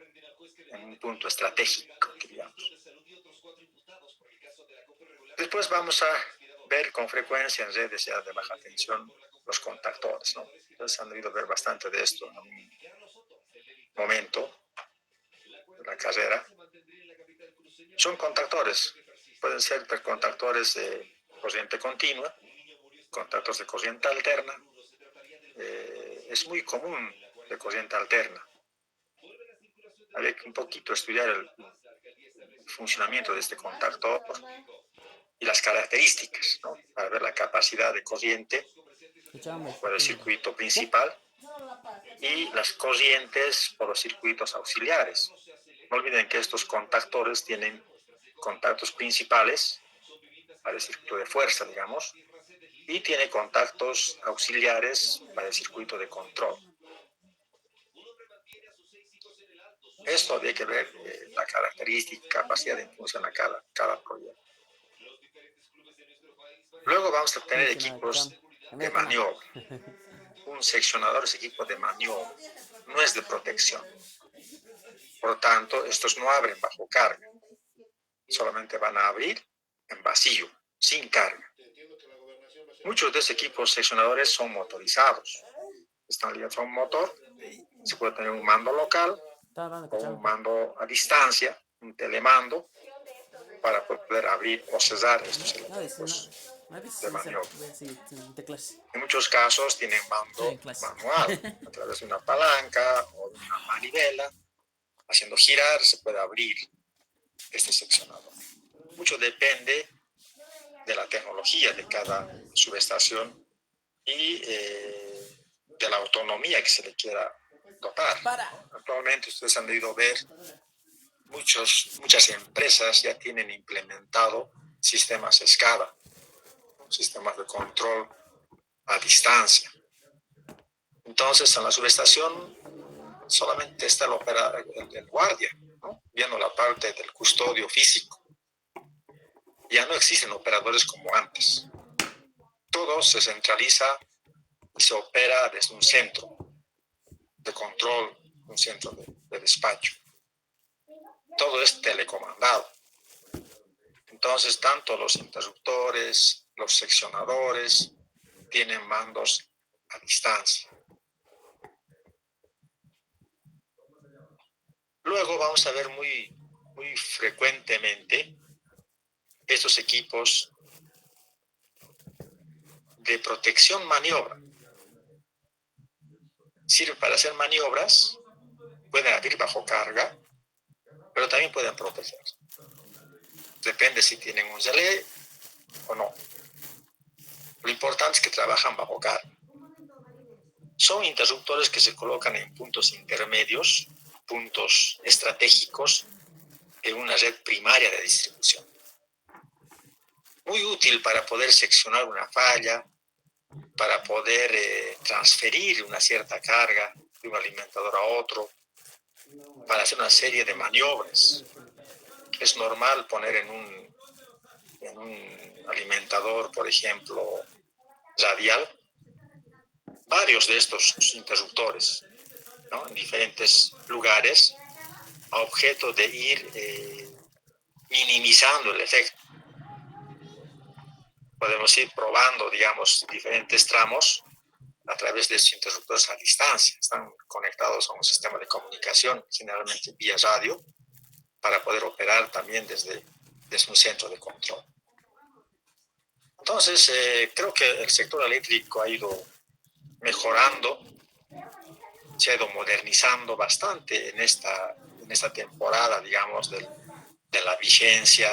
en un punto estratégico, digamos. Después vamos a ver con frecuencia en redes ya de baja tensión los contactores, ¿no? Entonces han debido ver bastante de esto en un momento de la carrera. Son contactores, pueden ser contactores de corriente continua, contactos de corriente alterna. Es muy común de corriente alterna. Habría que un poquito estudiar el funcionamiento de este contactor y las características, ¿no? Para ver la capacidad de corriente por el circuito principal y las corrientes por los circuitos auxiliares. No olviden que estos contactores tienen contactos principales para el circuito de fuerza, digamos, y tiene contactos auxiliares para el circuito de control. Esto había que ver la característica y capacidad de impulsión a cada proyecto. Luego vamos a tener equipos de maniobra. Un seccionador es equipo de maniobra, no es de protección. Por lo tanto, estos no abren bajo carga, solamente van a abrir en vacío, sin carga. Muchos de estos equipos seccionadores son motorizados, están ligados a un motor, se puede tener un mando local o un mando a distancia, un telemando, para poder abrir o cerrar estos elementos de maniobra. En muchos casos tienen mando manual, a través de una palanca o de una manivela, haciendo girar se puede abrir este seccionador. Mucho depende de la tecnología de cada subestación y de la autonomía que se le quiera dotar. Actualmente ustedes han debido ver muchas empresas ya tienen implementado sistemas SCADA, sistemas de control a distancia. Entonces, en la subestación solamente está el guardia, ¿no? Viendo la parte del custodio físico. Ya no existen operadores como antes. Todo se centraliza y se opera desde un centro de control, un centro de despacho. Todo es telecomandado. Entonces, tanto los interruptores, los seccionadores, tienen mandos a distancia. Luego vamos a ver muy frecuentemente estos equipos de protección maniobra. Sirve para hacer maniobras, pueden abrir bajo carga, pero también pueden proteger. Depende si tienen un relé o no. Lo importante es que trabajan bajo carga. Son interruptores que se colocan en puntos intermedios, puntos estratégicos en una red primaria de distribución. Muy útil para poder seccionar una falla, para poder transferir una cierta carga de un alimentador a otro, para hacer una serie de maniobras. Es normal poner en un alimentador, por ejemplo, radial, varios de estos interruptores, ¿no? En diferentes lugares, a objeto de ir minimizando el efecto. Podemos ir probando, digamos, diferentes tramos a través de estos interruptores a distancia. Están conectados a un sistema de comunicación, generalmente vía radio, para poder operar también desde un centro de control. Entonces, creo que el sector eléctrico ha ido mejorando, se ha ido modernizando bastante en esta temporada, digamos, de la vigencia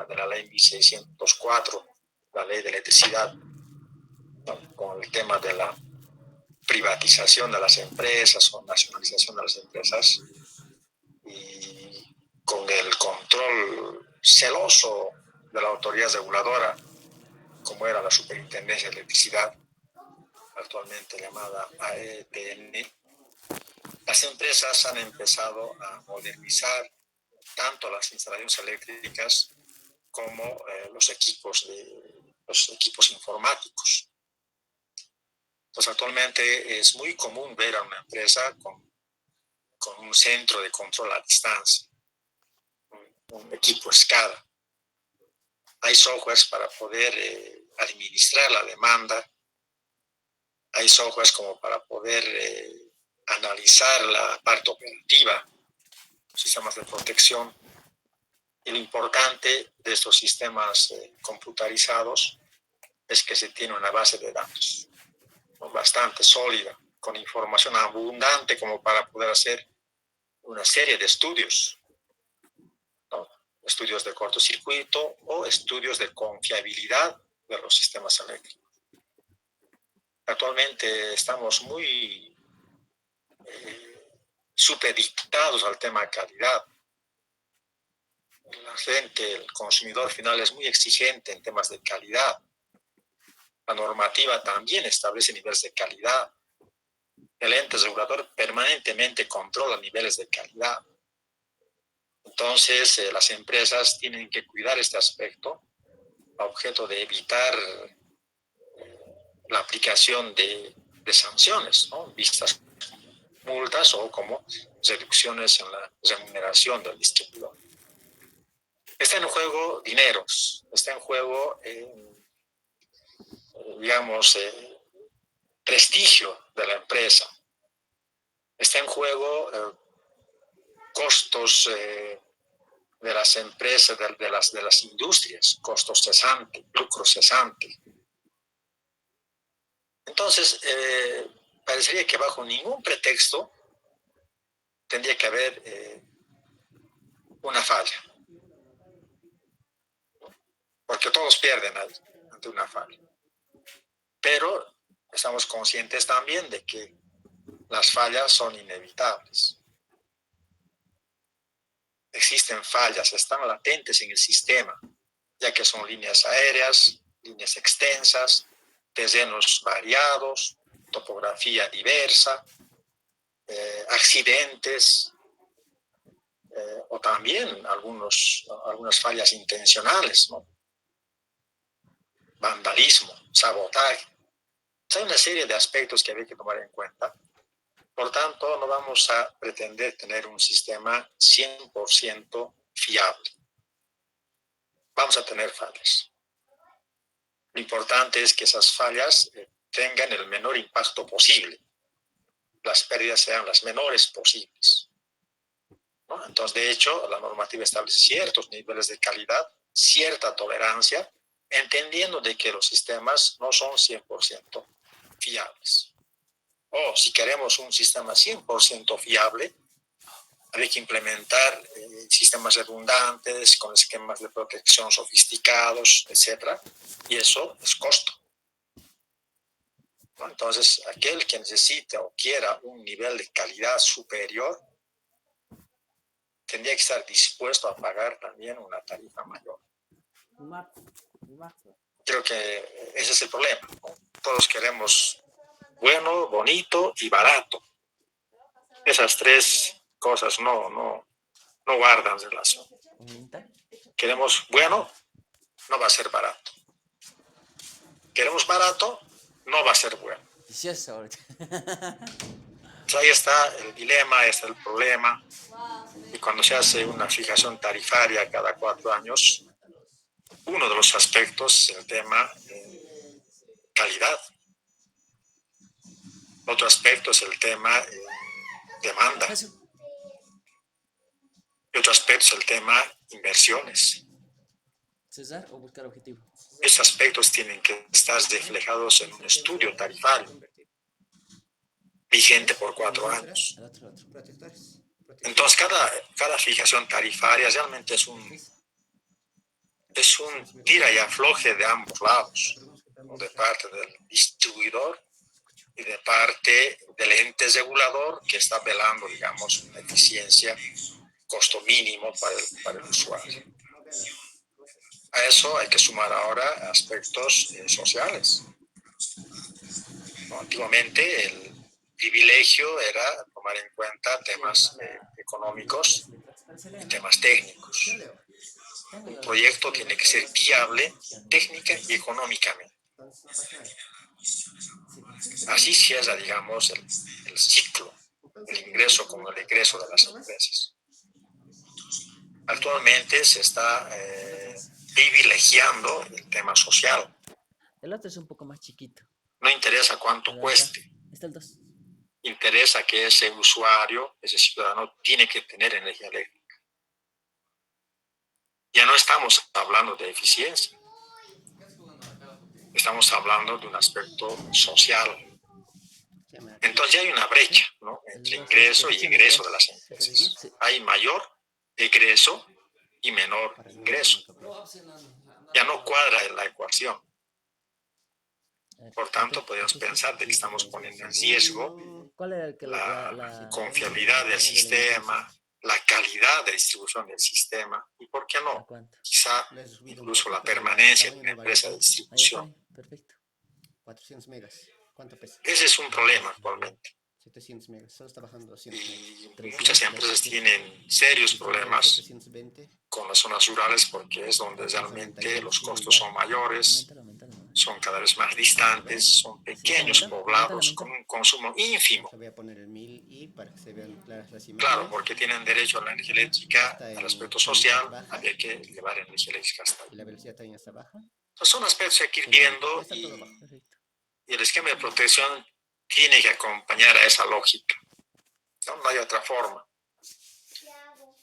de la ley 1604, la ley de electricidad, ¿no? Con el tema de la privatización de las empresas o nacionalización de las empresas, y con el control celoso de la autoridad reguladora, como era la Superintendencia de Electricidad, actualmente llamada AETN, las empresas han empezado a modernizar tanto las instalaciones eléctricas como los equipos informáticos. Pues actualmente es muy común ver a una empresa con un centro de control a distancia, un equipo SCADA. Hay softwares para poder administrar la demanda, hay softwares como para poder analizar la parte operativa, sistemas de protección. Y lo importante de estos sistemas computarizados es que se tiene una base de datos, ¿no? Bastante sólida, con información abundante como para poder hacer una serie de estudios, ¿no? Estudios de cortocircuito o estudios de confiabilidad de los sistemas eléctricos. Actualmente estamos muy supeditados al tema de calidad. La gente, el consumidor final, es muy exigente en temas de calidad. La normativa también establece niveles de calidad. El ente regulador permanentemente controla niveles de calidad. Entonces, las empresas tienen que cuidar este aspecto a objeto de evitar la aplicación de sanciones, ¿no? Vistas multas o como reducciones en la remuneración del distribuidor. Está en juego dineros, está en juego, digamos, prestigio de la empresa, está en juego costos de las empresas, de las industrias, costos cesantes, lucro cesante. Entonces, parecería que bajo ningún pretexto tendría que haber una falla, porque todos pierden ante una falla. Pero estamos conscientes también de que las fallas son inevitables. Existen fallas, están latentes en el sistema, ya que son líneas aéreas, líneas extensas, terrenos variados, topografía diversa, accidentes, o también algunas fallas intencionales, ¿no? Vandalismo, sabotaje. Hay una serie de aspectos que hay que tomar en cuenta. Por tanto, no vamos a pretender tener un sistema 100% fiable. Vamos a tener fallas. Lo importante es que esas fallas tengan el menor impacto posible, las pérdidas sean las menores posibles, ¿no? Entonces, de hecho, la normativa establece ciertos niveles de calidad, cierta tolerancia, entendiendo de que los sistemas no son 100% fiables. O si queremos un sistema 100% fiable, hay que implementar sistemas redundantes, con esquemas de protección sofisticados, etc. Y eso es costo, ¿no? Entonces, aquel que necesite o quiera un nivel de calidad superior, tendría que estar dispuesto a pagar también una tarifa mayor. Creo que ese es el problema, ¿no? Todos queremos bueno, bonito y barato. Esas tres cosas no guardan relación. Queremos bueno, no va a ser barato. Queremos barato, no va a ser bueno. Entonces ahí está el dilema, ahí está el problema. Y cuando se hace una fijación tarifaria cada 4 años, uno de los aspectos es el tema calidad. Otro aspecto es el tema demanda. Y otro aspecto es el tema inversiones. ¿Cesar o buscar objetivo? Esos aspectos tienen que estar reflejados en un estudio tarifario vigente por 4 años. Entonces, cada fijación tarifaria realmente es un tira y afloje de ambos lados, ¿no? De parte del distribuidor y de parte del ente regulador que está velando, digamos, una eficiencia, costo mínimo para el usuario. A eso hay que sumar ahora aspectos sociales, ¿no? Antiguamente el privilegio era tomar en cuenta temas económicos y temas técnicos. Un proyecto tiene que ser viable técnica y económicamente. Así cierra, digamos, el ciclo, el ingreso como el egreso de las empresas. Actualmente se está privilegiando el tema social. El otro es un poco más chiquito. No interesa cuánto cueste. Está el 2. Interesa que ese usuario, ese ciudadano, tiene que tener energía eléctrica. Ya no estamos hablando de eficiencia. Estamos hablando de un aspecto social. Entonces ya hay una brecha, ¿no?, entre ingreso y egreso de las empresas. Hay mayor egreso y menor ingreso. Ya no cuadra la ecuación. Por tanto, podemos pensar de que estamos poniendo en riesgo la confiabilidad del sistema, la calidad de distribución del sistema y, ¿por qué no?, quizá incluso la permanencia de una empresa de distribución. Perfecto. 400 megas. ¿Cuánto pesa? Ese es un problema actualmente. 700 megas. Solo está bajando 200 Y megas. muchas empresas tienen serios problemas con las zonas rurales porque es donde realmente los costos son mayores, son cada vez más distantes, son pequeños poblados con un consumo ínfimo. Voy a poner el 1000 y para que se vean claras las imágenes. Claro, porque tienen derecho a la energía eléctrica, al aspecto social, había que llevar energía eléctrica hasta ahí. ¿Y la velocidad también está baja? Entonces son aspectos que hay que ir viendo y el esquema de protección tiene que acompañar a esa lógica. No hay otra forma.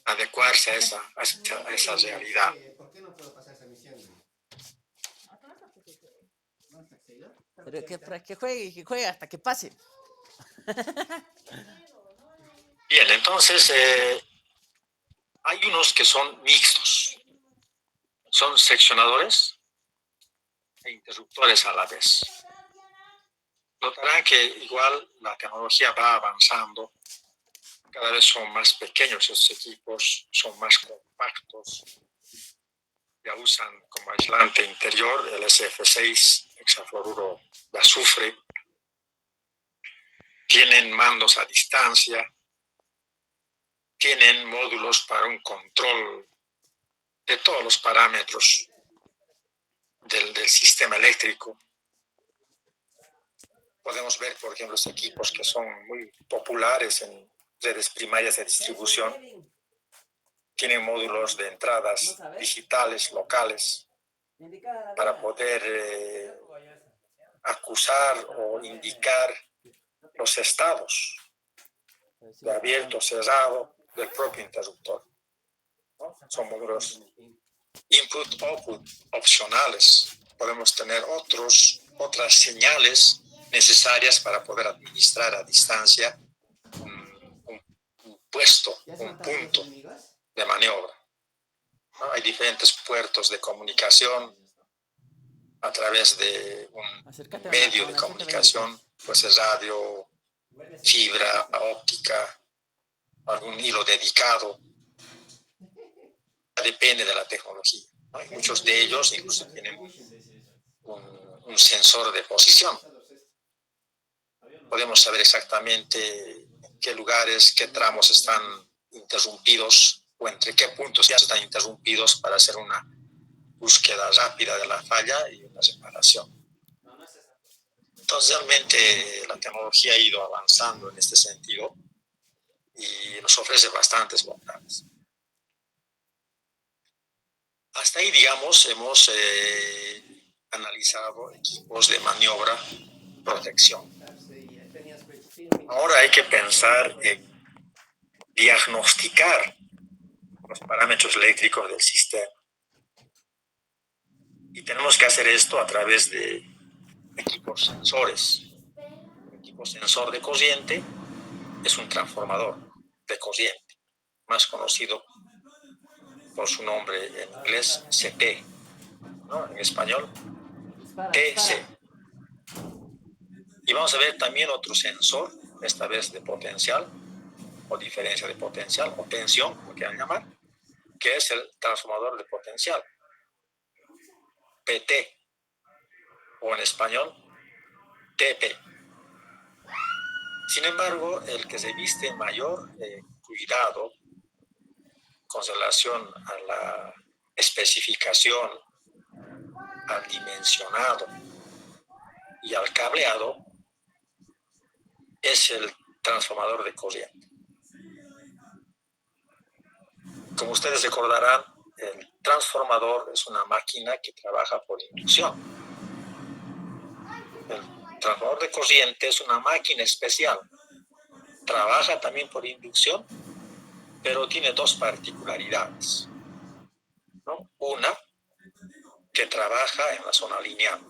Adecuarse a esa realidad. ¿Por qué no puedo pasar esa misión? Pero que juegue hasta que pase. Bien, entonces hay unos que son mixtos. Son seccionadores e interruptores a la vez. Notarán que igual la tecnología va avanzando. Cada vez son más pequeños estos equipos, son más compactos. Ya usan como aislante interior el SF6, hexafluoruro de azufre. Tienen mandos a distancia. Tienen módulos para un control de todos los parámetros del sistema eléctrico. Podemos ver, por ejemplo, los equipos que son muy populares en redes primarias de distribución. Tienen módulos de entradas digitales locales para poder acusar o indicar los estados de abierto o cerrado del propio interruptor, ¿no? Son modelos input-output opcionales. Podemos tener otras señales necesarias para poder administrar a distancia un puesto, un punto de maniobra, ¿no? Hay diferentes puertos de comunicación a través de un medio de comunicación, pues es radio, fibra óptica, algún hilo dedicado. Depende de la tecnología, ¿no? Y muchos de ellos incluso tienen un sensor de posición. Podemos saber exactamente en qué lugares, qué tramos están interrumpidos o entre qué puntos ya están interrumpidos para hacer una búsqueda rápida de la falla y una reparación. Entonces, realmente la tecnología ha ido avanzando en este sentido y nos ofrece bastantes bondades. Hasta ahí, digamos, hemos analizado equipos de maniobra, protección. Ahora hay que pensar en diagnosticar los parámetros eléctricos del sistema. Y tenemos que hacer esto a través de equipos sensores. El equipo sensor de corriente es un transformador de corriente, más conocido por su nombre en inglés CT, ¿no? En español TC. Y vamos a ver también otro sensor, esta vez de potencial o diferencia de potencial o tensión, como quieran llamar, que es el transformador de potencial, PT, o en español TP. Sin embargo, el que se viste mayor cuidado con relación a la especificación, al dimensionado y al cableado es el transformador de corriente. Como ustedes recordarán, el transformador es una máquina que trabaja por inducción. El transformador de corriente es una máquina especial. Trabaja también por inducción, pero tiene dos particularidades, ¿no? Una, que trabaja en la zona lineal.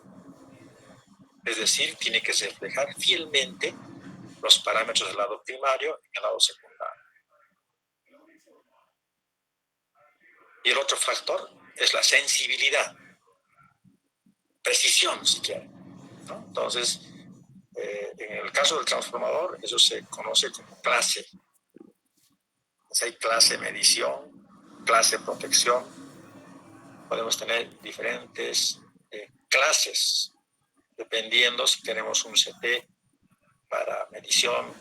Es decir, tiene que reflejar fielmente los parámetros del lado primario y el lado secundario. Y el otro factor es la sensibilidad, precisión, si quieren, ¿no? Entonces, en el caso del transformador, eso se conoce como clase. Entonces, hay clase medición, clase protección. Podemos tener diferentes clases, dependiendo si tenemos un CT para medición,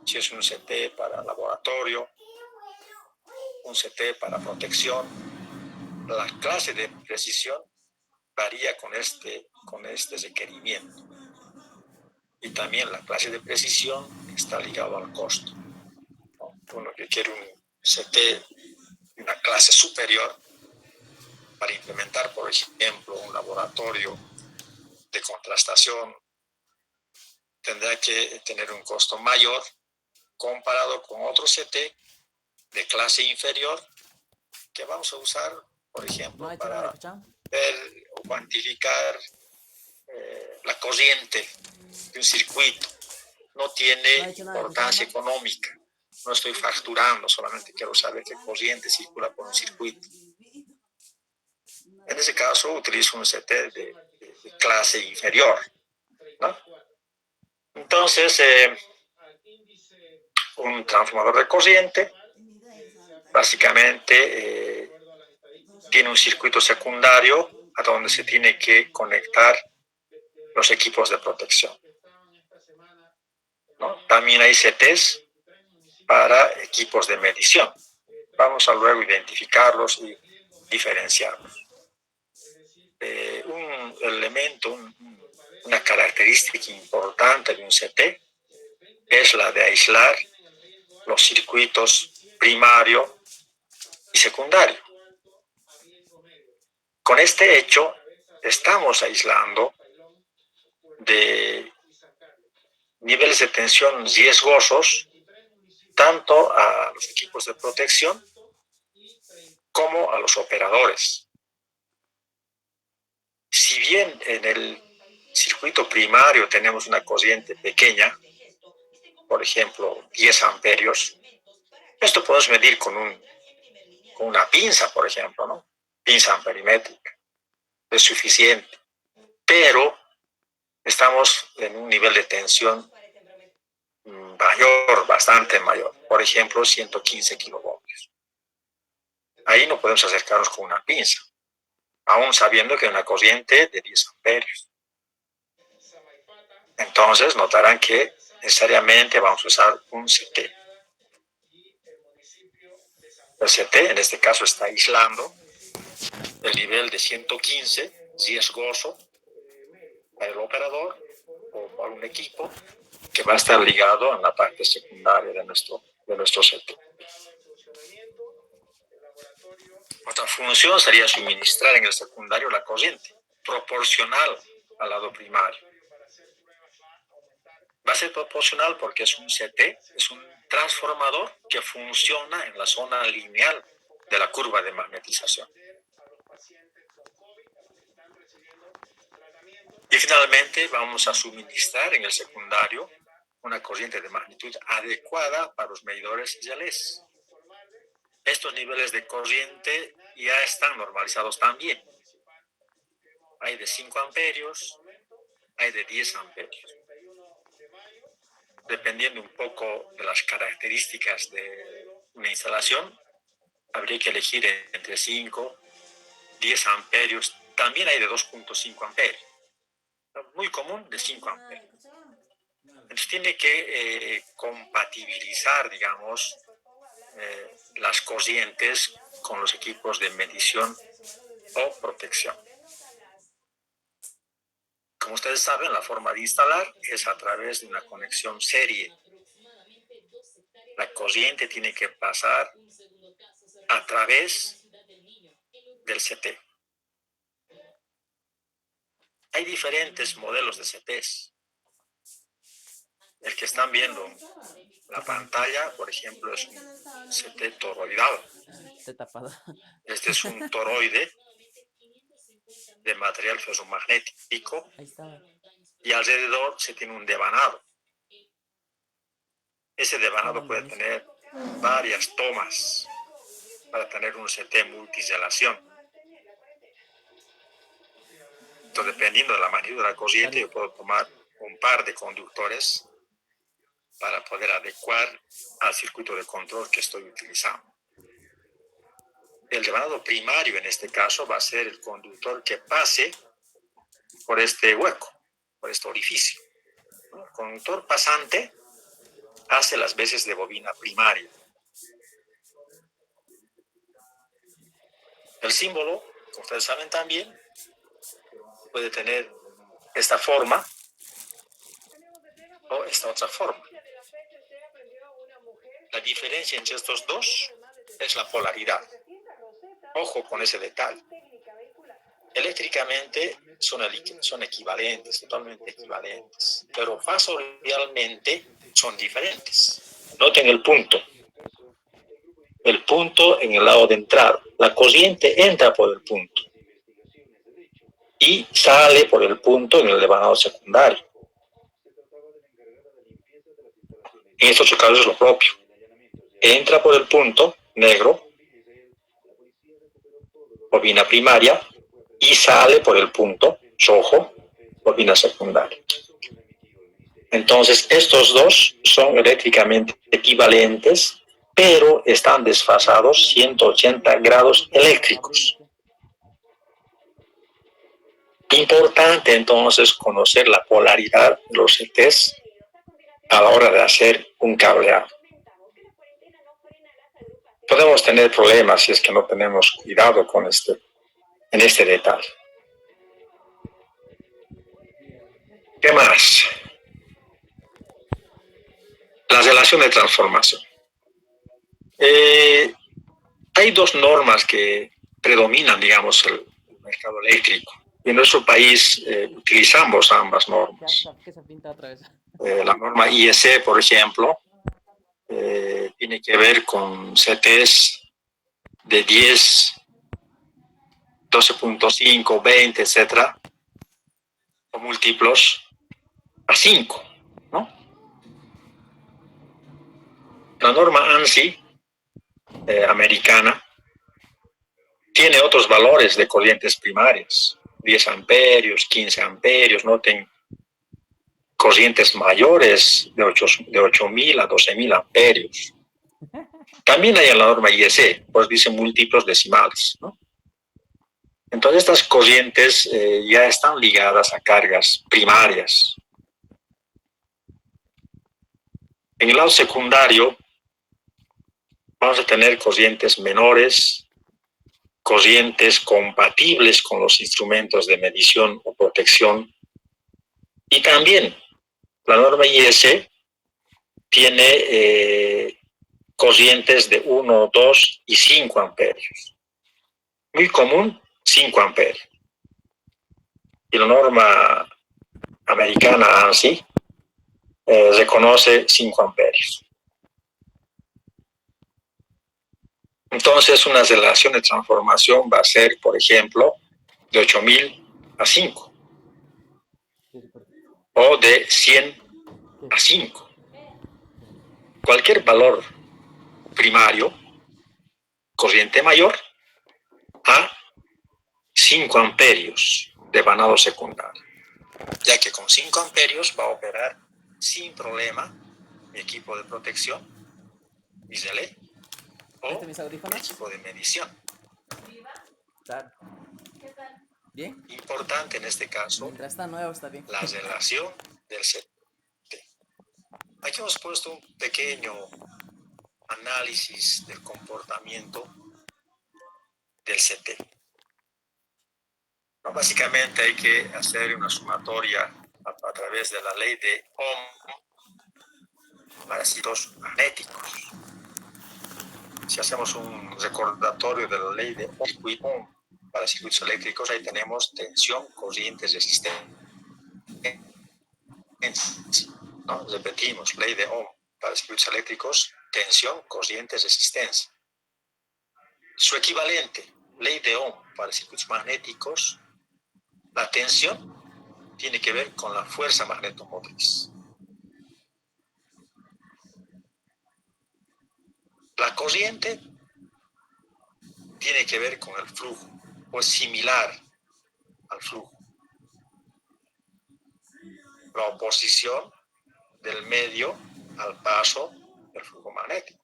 si es un CT para laboratorio, un CT para protección. La clase de precisión varía con este requerimiento. Y también la clase de precisión está ligado al costo, ¿no? Uno que quiere un CT de una clase superior para implementar, por ejemplo, un laboratorio de contrastación, tendrá que tener un costo mayor comparado con otro CT de clase inferior que vamos a usar, por ejemplo, para ver o cuantificar la corriente de un circuito. No tiene importancia económica. No estoy facturando, solamente quiero saber qué corriente circula por un circuito. En ese caso utilizo un CT de clase inferior, ¿no? Entonces, un transformador de corriente básicamente tiene un circuito secundario a donde se tiene que conectar los equipos de protección, ¿no? También hay CTs para equipos de medición. Vamos a luego identificarlos y diferenciarlos. Un elemento, una característica importante de un CT es la de aislar los circuitos primario y secundario. Con este hecho, estamos aislando de niveles de tensión riesgosos tanto a los equipos de protección como a los operadores. Si bien en el circuito primario tenemos una corriente pequeña, por ejemplo, 10 amperios, esto podemos medir con una pinza, por ejemplo, ¿no? Pinza amperimétrica. Es suficiente, pero estamos en un nivel de tensión mayor, bastante mayor, por ejemplo, 115 kilovoltios. Ahí no podemos acercarnos con una pinza, aún sabiendo que hay una corriente de 10 amperios. Entonces notarán que necesariamente vamos a usar un CT. El CT en este caso está aislando el nivel de 115 riesgoso para el operador o para un equipo que va a estar ligado a la parte secundaria de nuestro CT. Otra función sería suministrar en el secundario la corriente proporcional al lado primario. Va a ser proporcional porque es un CT, es un transformador que funciona en la zona lineal de la curva de magnetización. Y finalmente vamos a suministrar en el secundario una corriente de magnitud adecuada para los medidores relés. Estos niveles de corriente ya están normalizados también. Hay de 5 amperios, hay de 10 amperios. Dependiendo un poco de las características de una instalación, habría que elegir entre 5, 10 amperios. También hay de 2.5 amperios. Muy común de 5 amperios. Entonces tiene que compatibilizar, digamos, las corrientes con los equipos de medición o protección. Como ustedes saben, la forma de instalar es a través de una conexión serie. La corriente tiene que pasar a través del CT. Hay diferentes modelos de CTs. El que están viendo en la pantalla, por ejemplo, es un CT toroidal. Está tapado. Este es un toroide de material ferromagnético y alrededor se tiene un devanado. Ese devanado puede tener varias tomas para tener un CT multirrelación. Entonces, dependiendo de la magnitud de la corriente, yo puedo tomar un par de conductores para poder adecuar al circuito de control que estoy utilizando. El devanado primario, en este caso, va a ser el conductor que pase por este hueco, por este orificio. El conductor pasante hace las veces de bobina primaria. El símbolo, como ustedes saben también, puede tener esta forma o esta otra forma. La diferencia entre estos dos es la polaridad. Ojo con ese detalle. Eléctricamente son equivalentes, totalmente equivalentes, pero fasorialmente son diferentes. Noten el punto. El punto en el lado de entrada. La corriente entra por el punto y sale por el punto en el devanado secundario. En estos casos es lo propio. Entra por el punto negro, bobina primaria, y sale por el punto rojo, bobina secundaria. Entonces, estos dos son eléctricamente equivalentes, pero están desfasados 180 grados eléctricos. Importante entonces conocer la polaridad de los CTs a la hora de hacer un cableado. Podemos tener problemas si es que no tenemos cuidado con en este detalle. ¿Qué más? La relación de transformación. Hay dos normas que predominan, digamos, el mercado eléctrico. Y en nuestro país utilizamos ambas normas. Ya, que se pinta otra vez. La norma IEC, por ejemplo, tiene que ver con CTs de 10, 12.5, 20, etcétera, o múltiplos a 5, ¿no? La norma ANSI americana tiene otros valores de corrientes primarias, 10 amperios, 15 amperios, noten corrientes mayores de 8.000 a 12.000 amperios. También hay en la norma IEC, pues dice múltiplos decimales, ¿no? Entonces estas corrientes ya están ligadas a cargas primarias. En el lado secundario vamos a tener corrientes menores, corrientes compatibles con los instrumentos de medición o protección. Y también la norma IEC tiene corrientes de 1, 2 y 5 amperios. Muy común, 5 amperios. Y la norma americana ANSI reconoce 5 amperios. Entonces, una relación de transformación va a ser, por ejemplo, de 8.000 a 5. O de 100 a 5. Cualquier valor primario, corriente mayor, a 5 amperios de vanado secundario. Ya que con 5 amperios va a operar sin problema mi equipo de protección, mi relé, o mis audífonos? equipo de medición. ¿Bien? Importante en este caso, Mientras está nuevo, está bien. la relación del CT. Aquí hemos puesto un pequeño análisis del comportamiento del CT. No, básicamente hay que hacer una sumatoria a través de la ley de Ohm para circuitos magnéticos. Si hacemos un recordatorio de la ley de Ohm para circuitos eléctricos, ahí tenemos tensión, corrientes, resistencia. ¿No? Repetimos, ley de Ohm para circuitos eléctricos, tensión, corrientes, resistencia. Su equivalente, ley de Ohm para circuitos magnéticos, la tensión tiene que ver con la fuerza magnetomotriz. La corriente tiene que ver con el flujo, o es similar al flujo. La oposición del medio al paso del flujo magnético.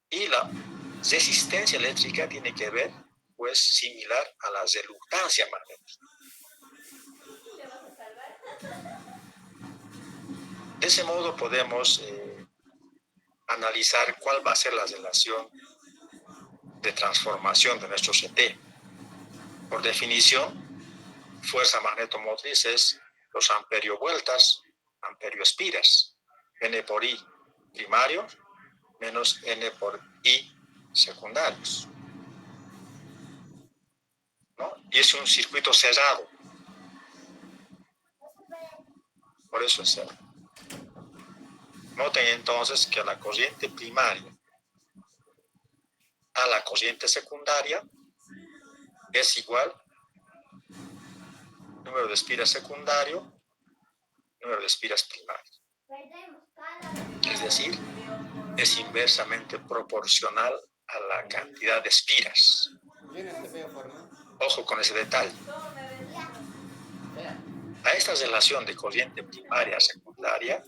Y la resistencia eléctrica tiene que ver, pues, similar a la reluctancia magnética. De ese modo podemos analizar cuál va a ser la relación de transformación de nuestro CT. Por definición, fuerza magnetomotriz es los amperiovueltas, amperioespiras, N por I primario menos N por I secundarios, ¿no? Y es un circuito cerrado. Por eso es cerrado. Noten entonces que la corriente primaria a la corriente secundaria es igual número de espiras secundario, número de espiras primarias. Es decir, es inversamente proporcional a la cantidad de espiras. Ojo con ese detalle. A esta relación de corriente primaria a secundaria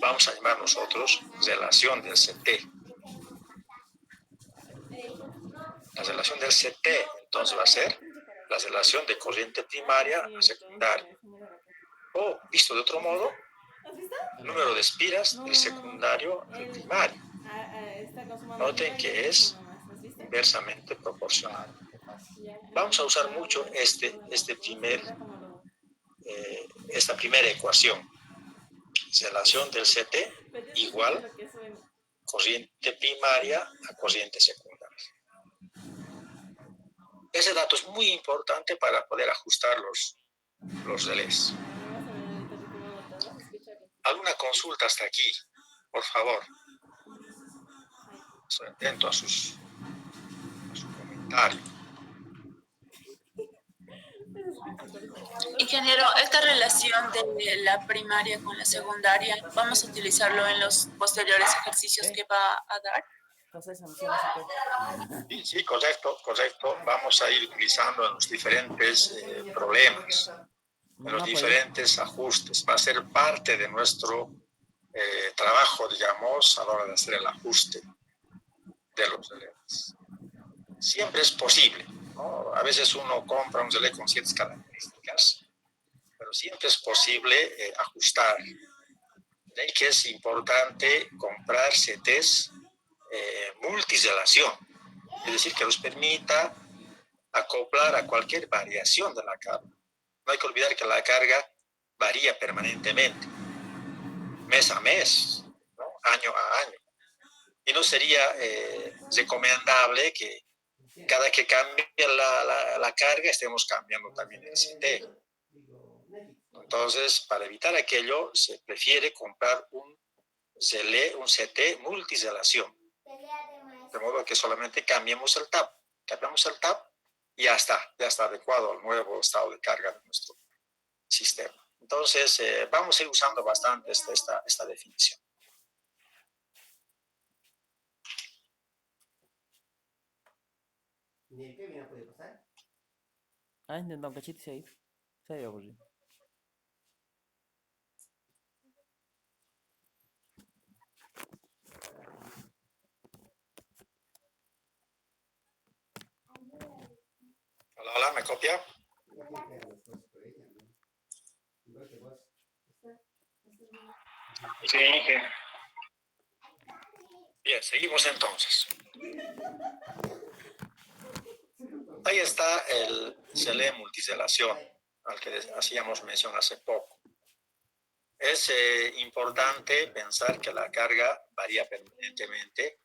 vamos a llamar nosotros relación del CT. La relación del CT entonces va a ser la relación de corriente primaria a secundaria. O, visto de otro modo, número de espiras del secundario al primario. Noten que es inversamente proporcional. Vamos a usar mucho esta primera ecuación. Relación del CT igual corriente primaria a corriente secundaria. Ese dato es muy importante para poder ajustar los relés. ¿Alguna consulta hasta aquí? Por favor. Estoy atento a su comentario. Ingeniero, esta relación de la primaria con la secundaria, ¿vamos a utilizarlo en los posteriores ejercicios que va a dar? Sí, correcto. Vamos a ir utilizando en los diferentes problemas, en los diferentes ajustes. Va a ser parte de nuestro trabajo, digamos, a la hora de hacer el ajuste de los relés. Siempre es posible, ¿no? A veces uno compra un relé con ciertas características, pero siempre es posible ajustar. De ahí que es importante comprar CTs multirrelación, es decir, que nos permita acoplar a cualquier variación de la carga. No hay que olvidar que la carga varía permanentemente, mes a mes, ¿no? Año a año. Y no sería recomendable que cada que cambie la carga estemos cambiando también el CT. Entonces, para evitar aquello, se prefiere comprar un CT multirrelación. De modo que solamente cambiamos el TAP y ya está adecuado al nuevo estado de carga de nuestro sistema. Entonces, vamos a ir usando bastante esta definición. Ah, intentado un cachito y se ha ido. Se había aburrido. Hola, ¿me copia? Sí. Bien, seguimos entonces. Ahí está el CLE multirrelación, al que hacíamos mención hace poco. Es importante pensar que la carga varía permanentemente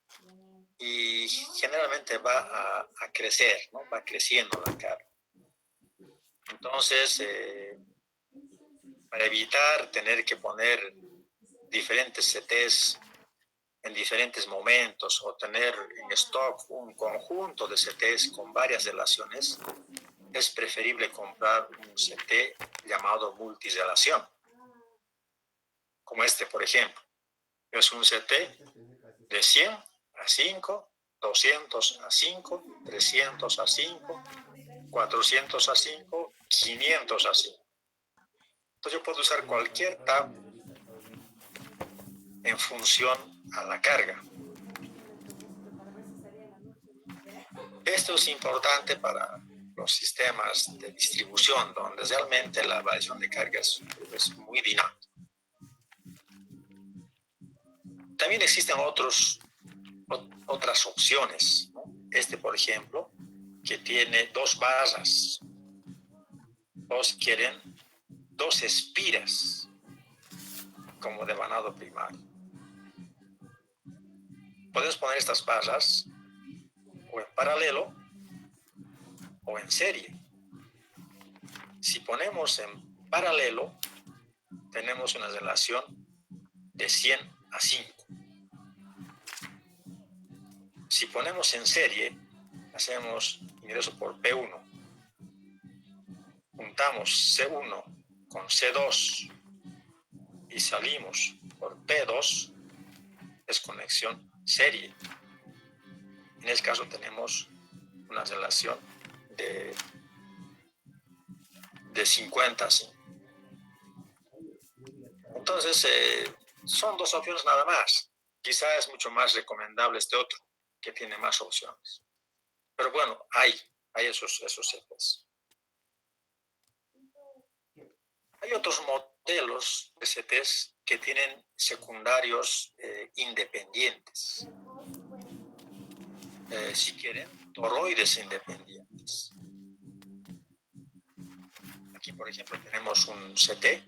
y generalmente va a crecer, ¿no? Va creciendo la carga. Entonces, para evitar tener que poner diferentes CTs en diferentes momentos o tener en stock un conjunto de CTs con varias relaciones, es preferible comprar un CT llamado multirrelación, como este, por ejemplo. Es un CT de 100 a 5, 200 a 5, 300 a 5, 400 a 5, 500 a 5. Entonces yo puedo usar cualquier TAP en función a la carga. Esto es importante para los sistemas de distribución, donde realmente la variación de carga es muy dinámica. También existen otras opciones, ¿no? Este, por ejemplo, que tiene 2 barras, o si quieren, 2 espiras, como devanado primario. Podemos poner estas barras o en paralelo o en serie. Si ponemos en paralelo, tenemos una relación de 100 a 5. Si ponemos en serie, hacemos ingreso por P1. Juntamos C1 con C2 y salimos por P2, es conexión serie. En este caso tenemos una relación de 50 a 5. Entonces, son 2 opciones nada más. Quizá es mucho más recomendable este otro, que tiene más opciones. Pero bueno, hay esos CTs. Hay otros modelos de CTs que tienen secundarios independientes. Si quieren, toroides independientes. Aquí, por ejemplo, tenemos un CT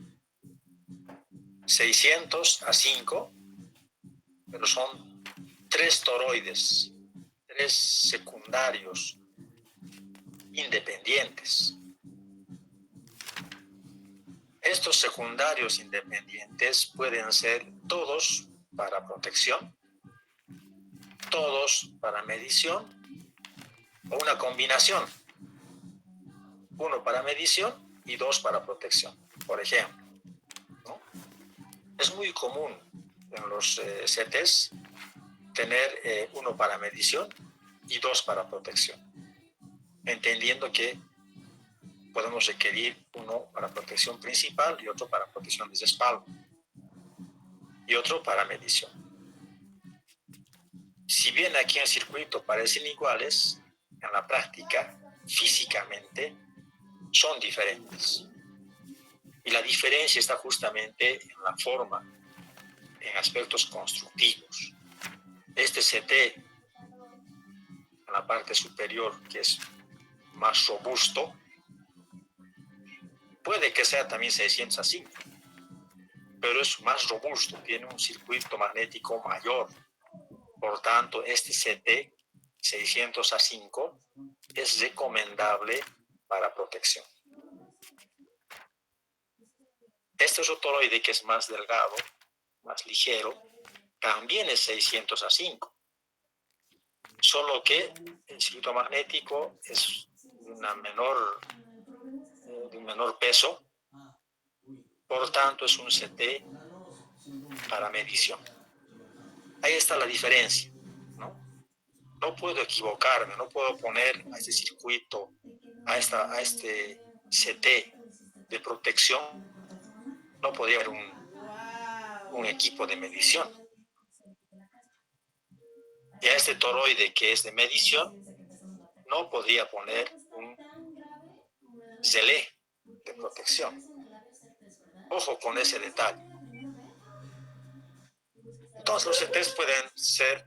600 a 5, pero son 3 toroides, 3 secundarios independientes. Estos secundarios independientes pueden ser todos para protección, todos para medición o una combinación. Uno para medición y dos para protección, por ejemplo, ¿no? Es muy común en los CTs tener uno para medición y dos para protección, entendiendo que podemos requerir uno para protección principal y otro para protección de espalda y otro para medición. Si bien aquí en el circuito parecen iguales, en la práctica, físicamente, son diferentes. Y la diferencia está justamente en la forma, en aspectos constructivos. Este CT, en la parte superior, que es más robusto, puede que sea también 605, pero es más robusto, tiene un circuito magnético mayor. Por tanto, este CT 600A5 es recomendable para protección. Este rotoroide, que es más delgado, más ligero, también es 600A5, solo que el circuito magnético es de un menor peso, por tanto es un CT para medición. Ahí está la diferencia, ¿no? No puedo equivocarme, no puedo poner a este circuito, a este CT de protección, no podría haber un equipo de medición. Y a este toroide, que es de medición, no podría poner un relé de protección. Ojo con ese detalle. Entonces los CTs pueden ser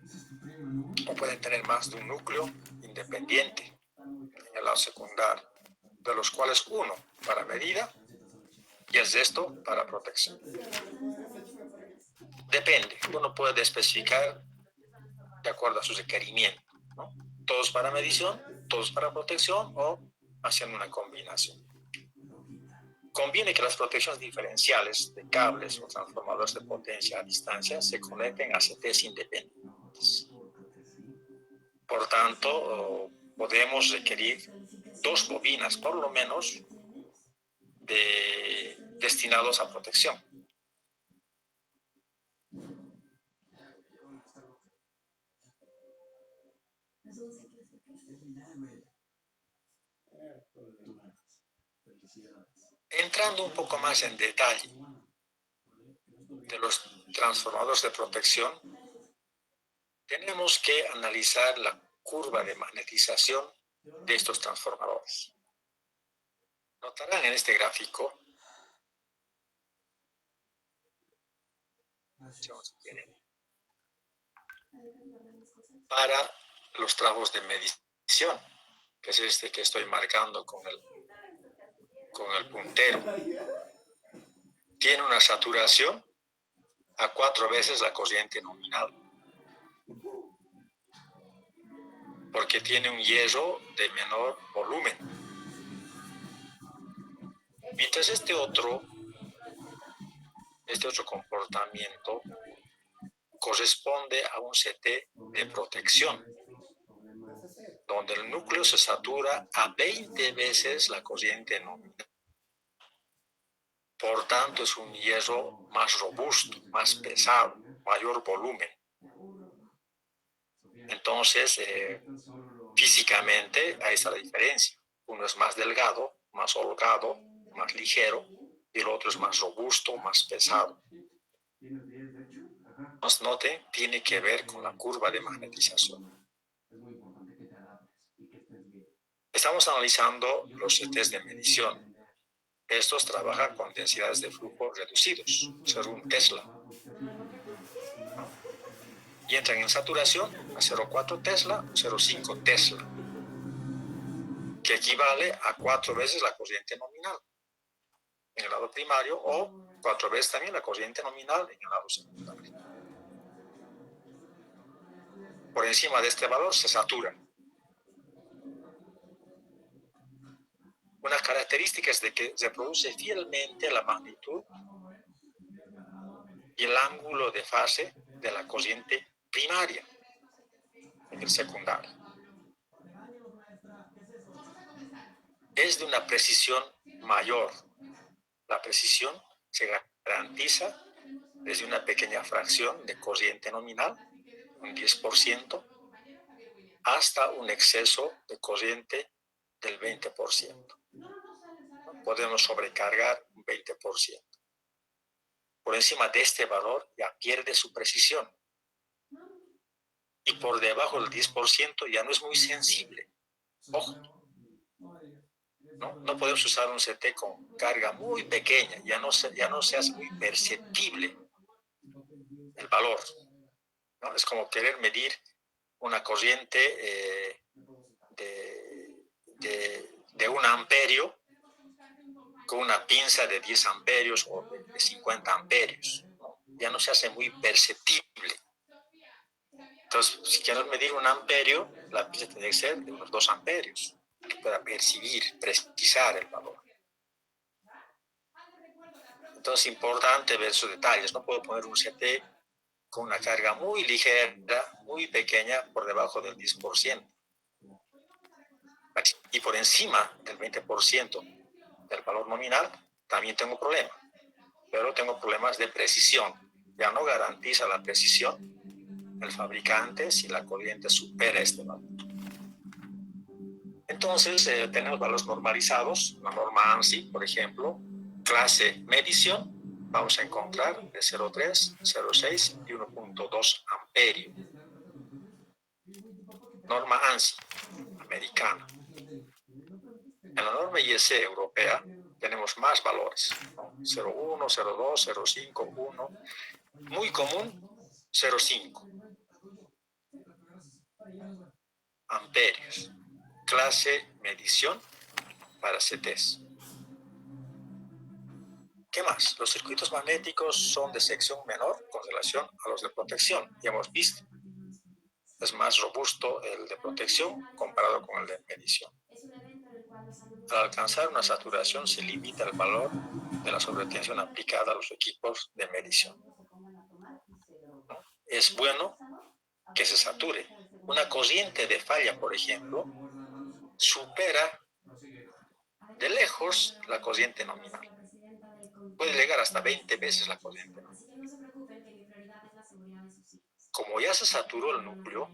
o pueden tener más de un núcleo independiente en el lado secundario, de los cuales uno para medida y el resto para protección. Depende, uno puede especificar de acuerdo a su requerimiento, ¿no? Todos para medición, todos para protección o haciendo una combinación. Conviene que las protecciones diferenciales de cables o transformadores de potencia a distancia se conecten a CTs independientes. Por tanto, podemos requerir dos bobinas, por lo menos, destinados a protección. Entrando un poco más en detalle de los transformadores de protección, tenemos que analizar la curva de magnetización de estos transformadores. Notarán en este gráfico, para los trabajos de medición, que es este que estoy marcando con el puntero, tiene una saturación a 4 veces la corriente nominal, porque tiene un hierro de menor volumen. Mientras este otro comportamiento corresponde a un CT de protección, donde el núcleo se satura a 20 veces la corriente nominal. Por tanto, es un hierro más robusto, más pesado, mayor volumen. Entonces, físicamente, ahí está la diferencia. Uno es más delgado, más holgado, más ligero, y el otro es más robusto, más pesado. Nos noten, tiene que ver con la curva de magnetización. Estamos analizando los CTs de medición. Estos trabajan con densidades de flujo reducidos, 0,1 Tesla. Y entran en saturación a 0,4 Tesla, 0,5 Tesla, que equivale a 4 veces la corriente nominal en el lado primario o 4 veces también la corriente nominal en el lado secundario. Por encima de este valor se satura. Una característica es de que se produce fielmente la magnitud y el ángulo de fase de la corriente primaria en el secundario. Es de una precisión mayor. La precisión se garantiza desde una pequeña fracción de corriente nominal, un 10%, hasta un exceso de corriente del 20%. Podemos sobrecargar un 20%. Por encima de este valor ya pierde su precisión. Y por debajo del 10% ya no es muy sensible. Ojo, no podemos usar un CT con carga muy pequeña, ya no se hace muy perceptible el valor, ¿no? Es como querer medir una corriente de 1 amperio con una pinza de 10 amperios o de 50 amperios, ¿no? Ya no se hace muy perceptible. Entonces, si quieres medir 1 amperio, la pinza tiene que ser de unos 2 amperios, que pueda percibir, precisar el valor. Entonces, es importante ver esos detalles. No puedo poner un CT con una carga muy ligera, muy pequeña, por debajo del 10%. Y por encima del 20% del valor nominal, también tengo problemas. Pero tengo problemas de precisión. Ya no garantiza la precisión el fabricante si la corriente supera este valor. Entonces, tenemos valores normalizados. La norma ANSI, por ejemplo, clase medición, vamos a encontrar de 0,3, 0,6 y 1,2 amperio. Norma ANSI, americana. En la norma IEC europea tenemos más valores, ¿no? 0,1, 0,2, 0,5, 1. Muy común, 0,5 amperios. Clase medición para CTs. ¿Qué más? Los circuitos magnéticos son de sección menor con relación a los de protección. Ya hemos visto. Es más robusto el de protección comparado con el de medición. Al alcanzar una saturación se limita el valor de la sobretensión aplicada a los equipos de medición, ¿no? Es bueno que se sature. Una corriente de falla, por ejemplo, supera de lejos la corriente nominal. Puede llegar hasta 20 veces la corriente nominal. Como ya se saturó el núcleo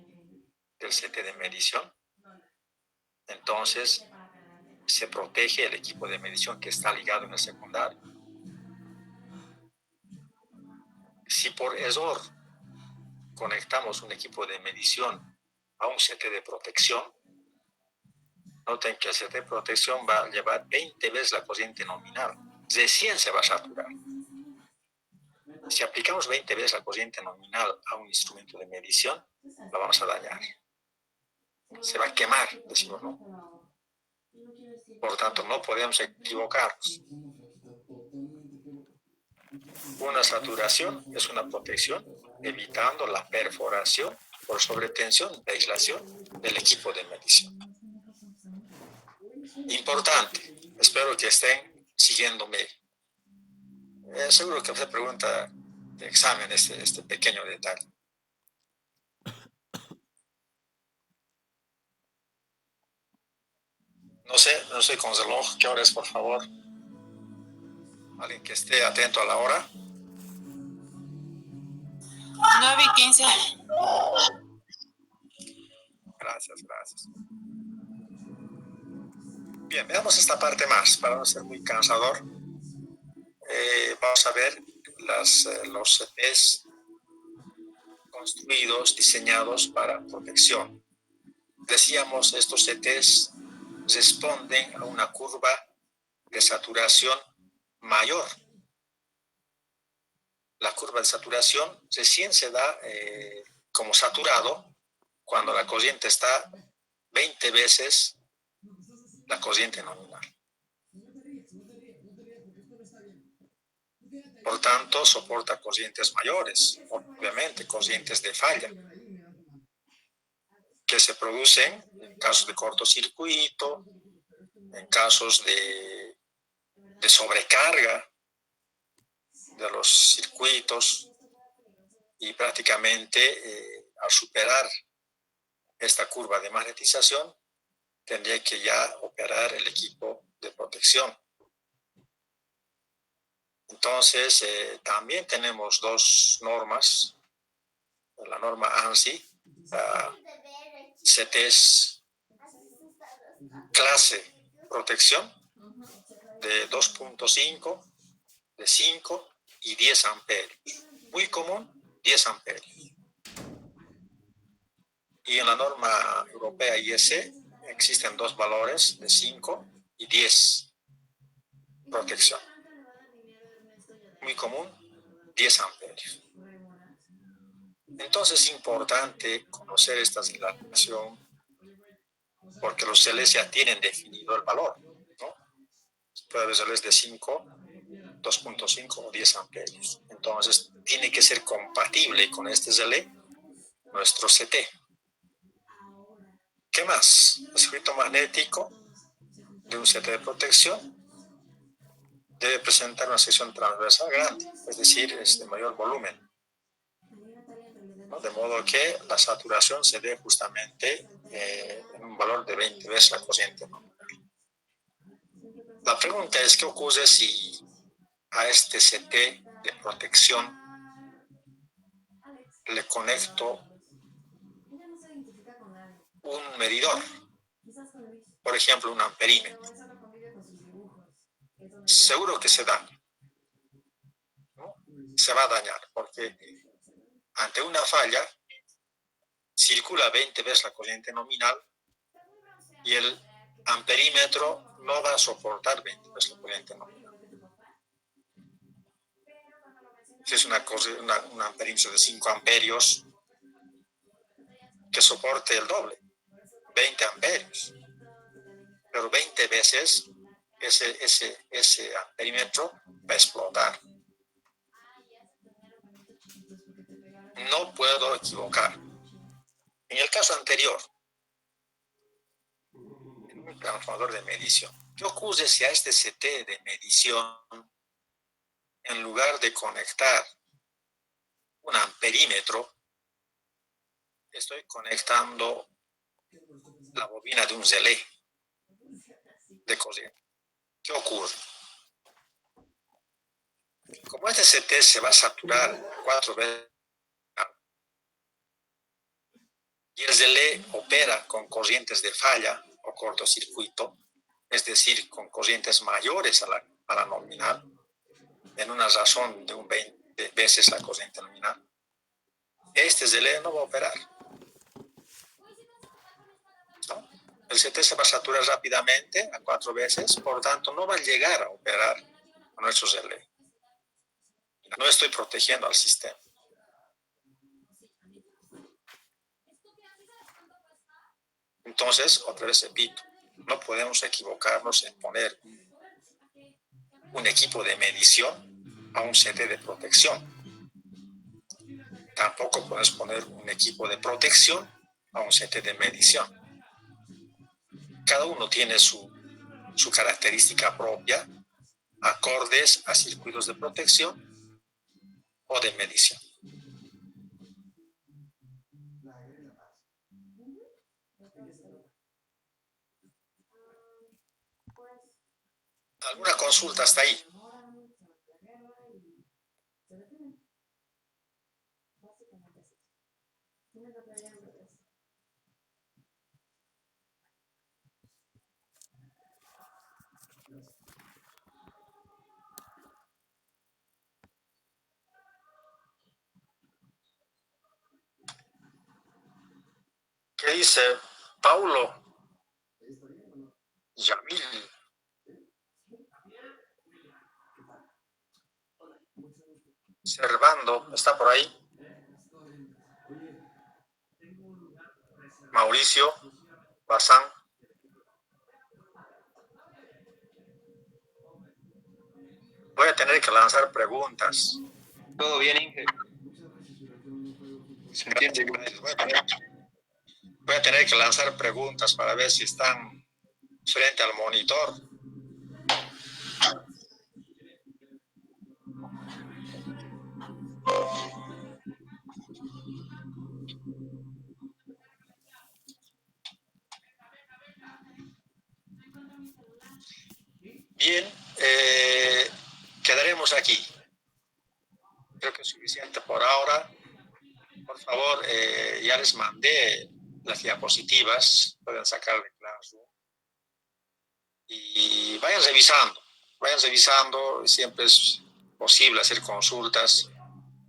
del CT de medición, entonces se protege el equipo de medición que está ligado en el secundario. Si por error conectamos un equipo de medición a un CT de protección, noten que el CT de protección va a llevar 20 veces la corriente nominal. Recién se va a saturar. Si aplicamos 20 veces la corriente nominal a un instrumento de medición, lo vamos a dañar. Se va a quemar, decimos, ¿no? Por lo tanto, no podemos equivocarnos. Una saturación es una protección, evitando la perforación por sobretensión de aislación del equipo de medición. Importante, espero que estén siguiéndome. Seguro que se pregunta de examen este pequeño detalle. No sé con reloj, ¿qué hora es, por favor? Alguien que esté atento a la hora. 9:15. Gracias. Bien, veamos esta parte más, para no ser muy cansador. Vamos a ver los CTs construidos, diseñados para protección. Decíamos, estos CTs responden a una curva de saturación mayor. La curva de saturación recién se da como saturado cuando la corriente está 20 veces la corriente nominal. Por tanto, soporta corrientes mayores, obviamente corrientes de falla, que se producen en casos de cortocircuito en casos de sobrecarga de los circuitos y prácticamente al superar esta curva de magnetización tendría que ya operar el equipo de protección. Entonces también tenemos dos normas, la norma ANSI, CTs clase protección de 2.5, de 5 y 10 amperios. Muy común, 10 amperios. Y en la norma europea IEC existen dos valores de 5 y 10 protección. Muy común, 10 amperios. Entonces es importante conocer esta relación porque los CLs ya tienen definido el valor, ¿no? Puede haber CLs de 5, 2.5 o 10 amperios. Entonces tiene que ser compatible con este CL nuestro CT. ¿Qué más? El circuito magnético de un CT de protección debe presentar una sección transversal grande, es decir, es de mayor volumen, ¿no? De modo que la saturación se dé justamente en un valor de 20 veces la corriente nominal. La pregunta es, ¿qué ocurre si a este CT de protección le conecto un medidor? Por ejemplo, un amperímetro. Seguro que se daña, ¿no? Se va a dañar porque ante una falla circula 20 veces la corriente nominal y el amperímetro no va a soportar 20 veces la corriente nominal. Si es un amperímetro de 5 amperios, que soporte el doble, 20 amperios. Pero 20 veces ese amperímetro va a explotar. No puedo equivocar. En el caso anterior, en un transformador de medición, ¿qué ocurre si a este CT de medición, en lugar de conectar un amperímetro, estoy conectando la bobina de un relé de corriente? ¿Qué ocurre? Como este CT se va a saturar 4 veces y el relé opera con corrientes de falla o cortocircuito, es decir, con corrientes mayores a la nominal, en una razón de un 20 veces la corriente nominal, este relé no va a operar, ¿no? El CT se va a saturar rápidamente a 4 veces, por tanto no va a llegar a operar a nuestro relé. No estoy protegiendo al sistema. Entonces, otra vez repito, no podemos equivocarnos en poner un equipo de medición a un CT de protección. Tampoco podemos poner un equipo de protección a un CT de medición. Cada uno tiene su característica propia, acordes a circuitos de protección o de medición. ¿Alguna consulta hasta ahí? ¿Qué dice Paulo? Yamil. Servando, ¿está por ahí? Mauricio, Bazán. Voy a tener que lanzar preguntas. Todo bien, Inge. ¿Se entiende? Voy a tener que lanzar preguntas para ver si están frente al monitor. Bien, quedaremos aquí. Creo que es suficiente por ahora. Por favor, ya les mandé las diapositivas, pueden sacar de Classroom. Y vayan revisando, siempre es posible hacer consultas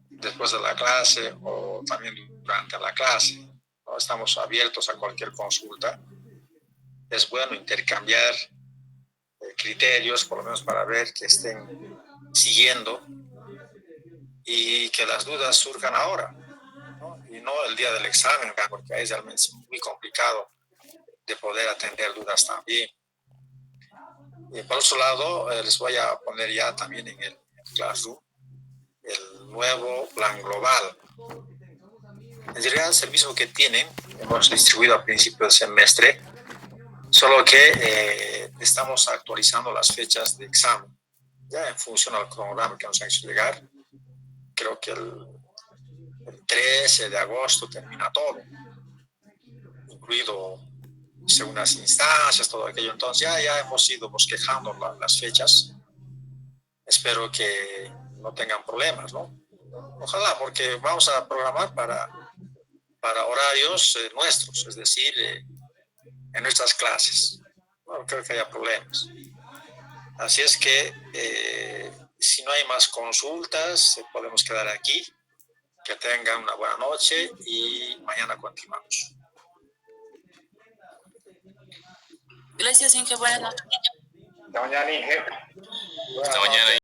después de la clase o también durante la clase, ¿no? Estamos abiertos a cualquier consulta. Es bueno intercambiar criterios, por lo menos para ver que estén siguiendo y que las dudas surjan ahora, ¿no? Y no el día del examen, porque ahí realmente es muy complicado de poder atender dudas también. Y por otro lado, les voy a poner ya también en el Classroom el nuevo plan global. En realidad es el mismo que tienen, hemos distribuido a principio del semestre, solo que estamos actualizando las fechas de examen, ya en función al cronograma que nos han hecho llegar. Creo que el 13 de agosto termina todo, incluido segundas instancias, todo aquello. Entonces ya hemos ido bosquejando las fechas. Espero que no tengan problemas, ¿no? Ojalá, porque vamos a programar para horarios nuestros, es decir, en nuestras clases. No creo que haya problemas. Así es que si no hay más consultas, podemos quedar aquí. Que tengan una buena noche y mañana continuamos. Gracias, Inge. Buenas noches. Hasta mañana, Inge. Hasta mañana.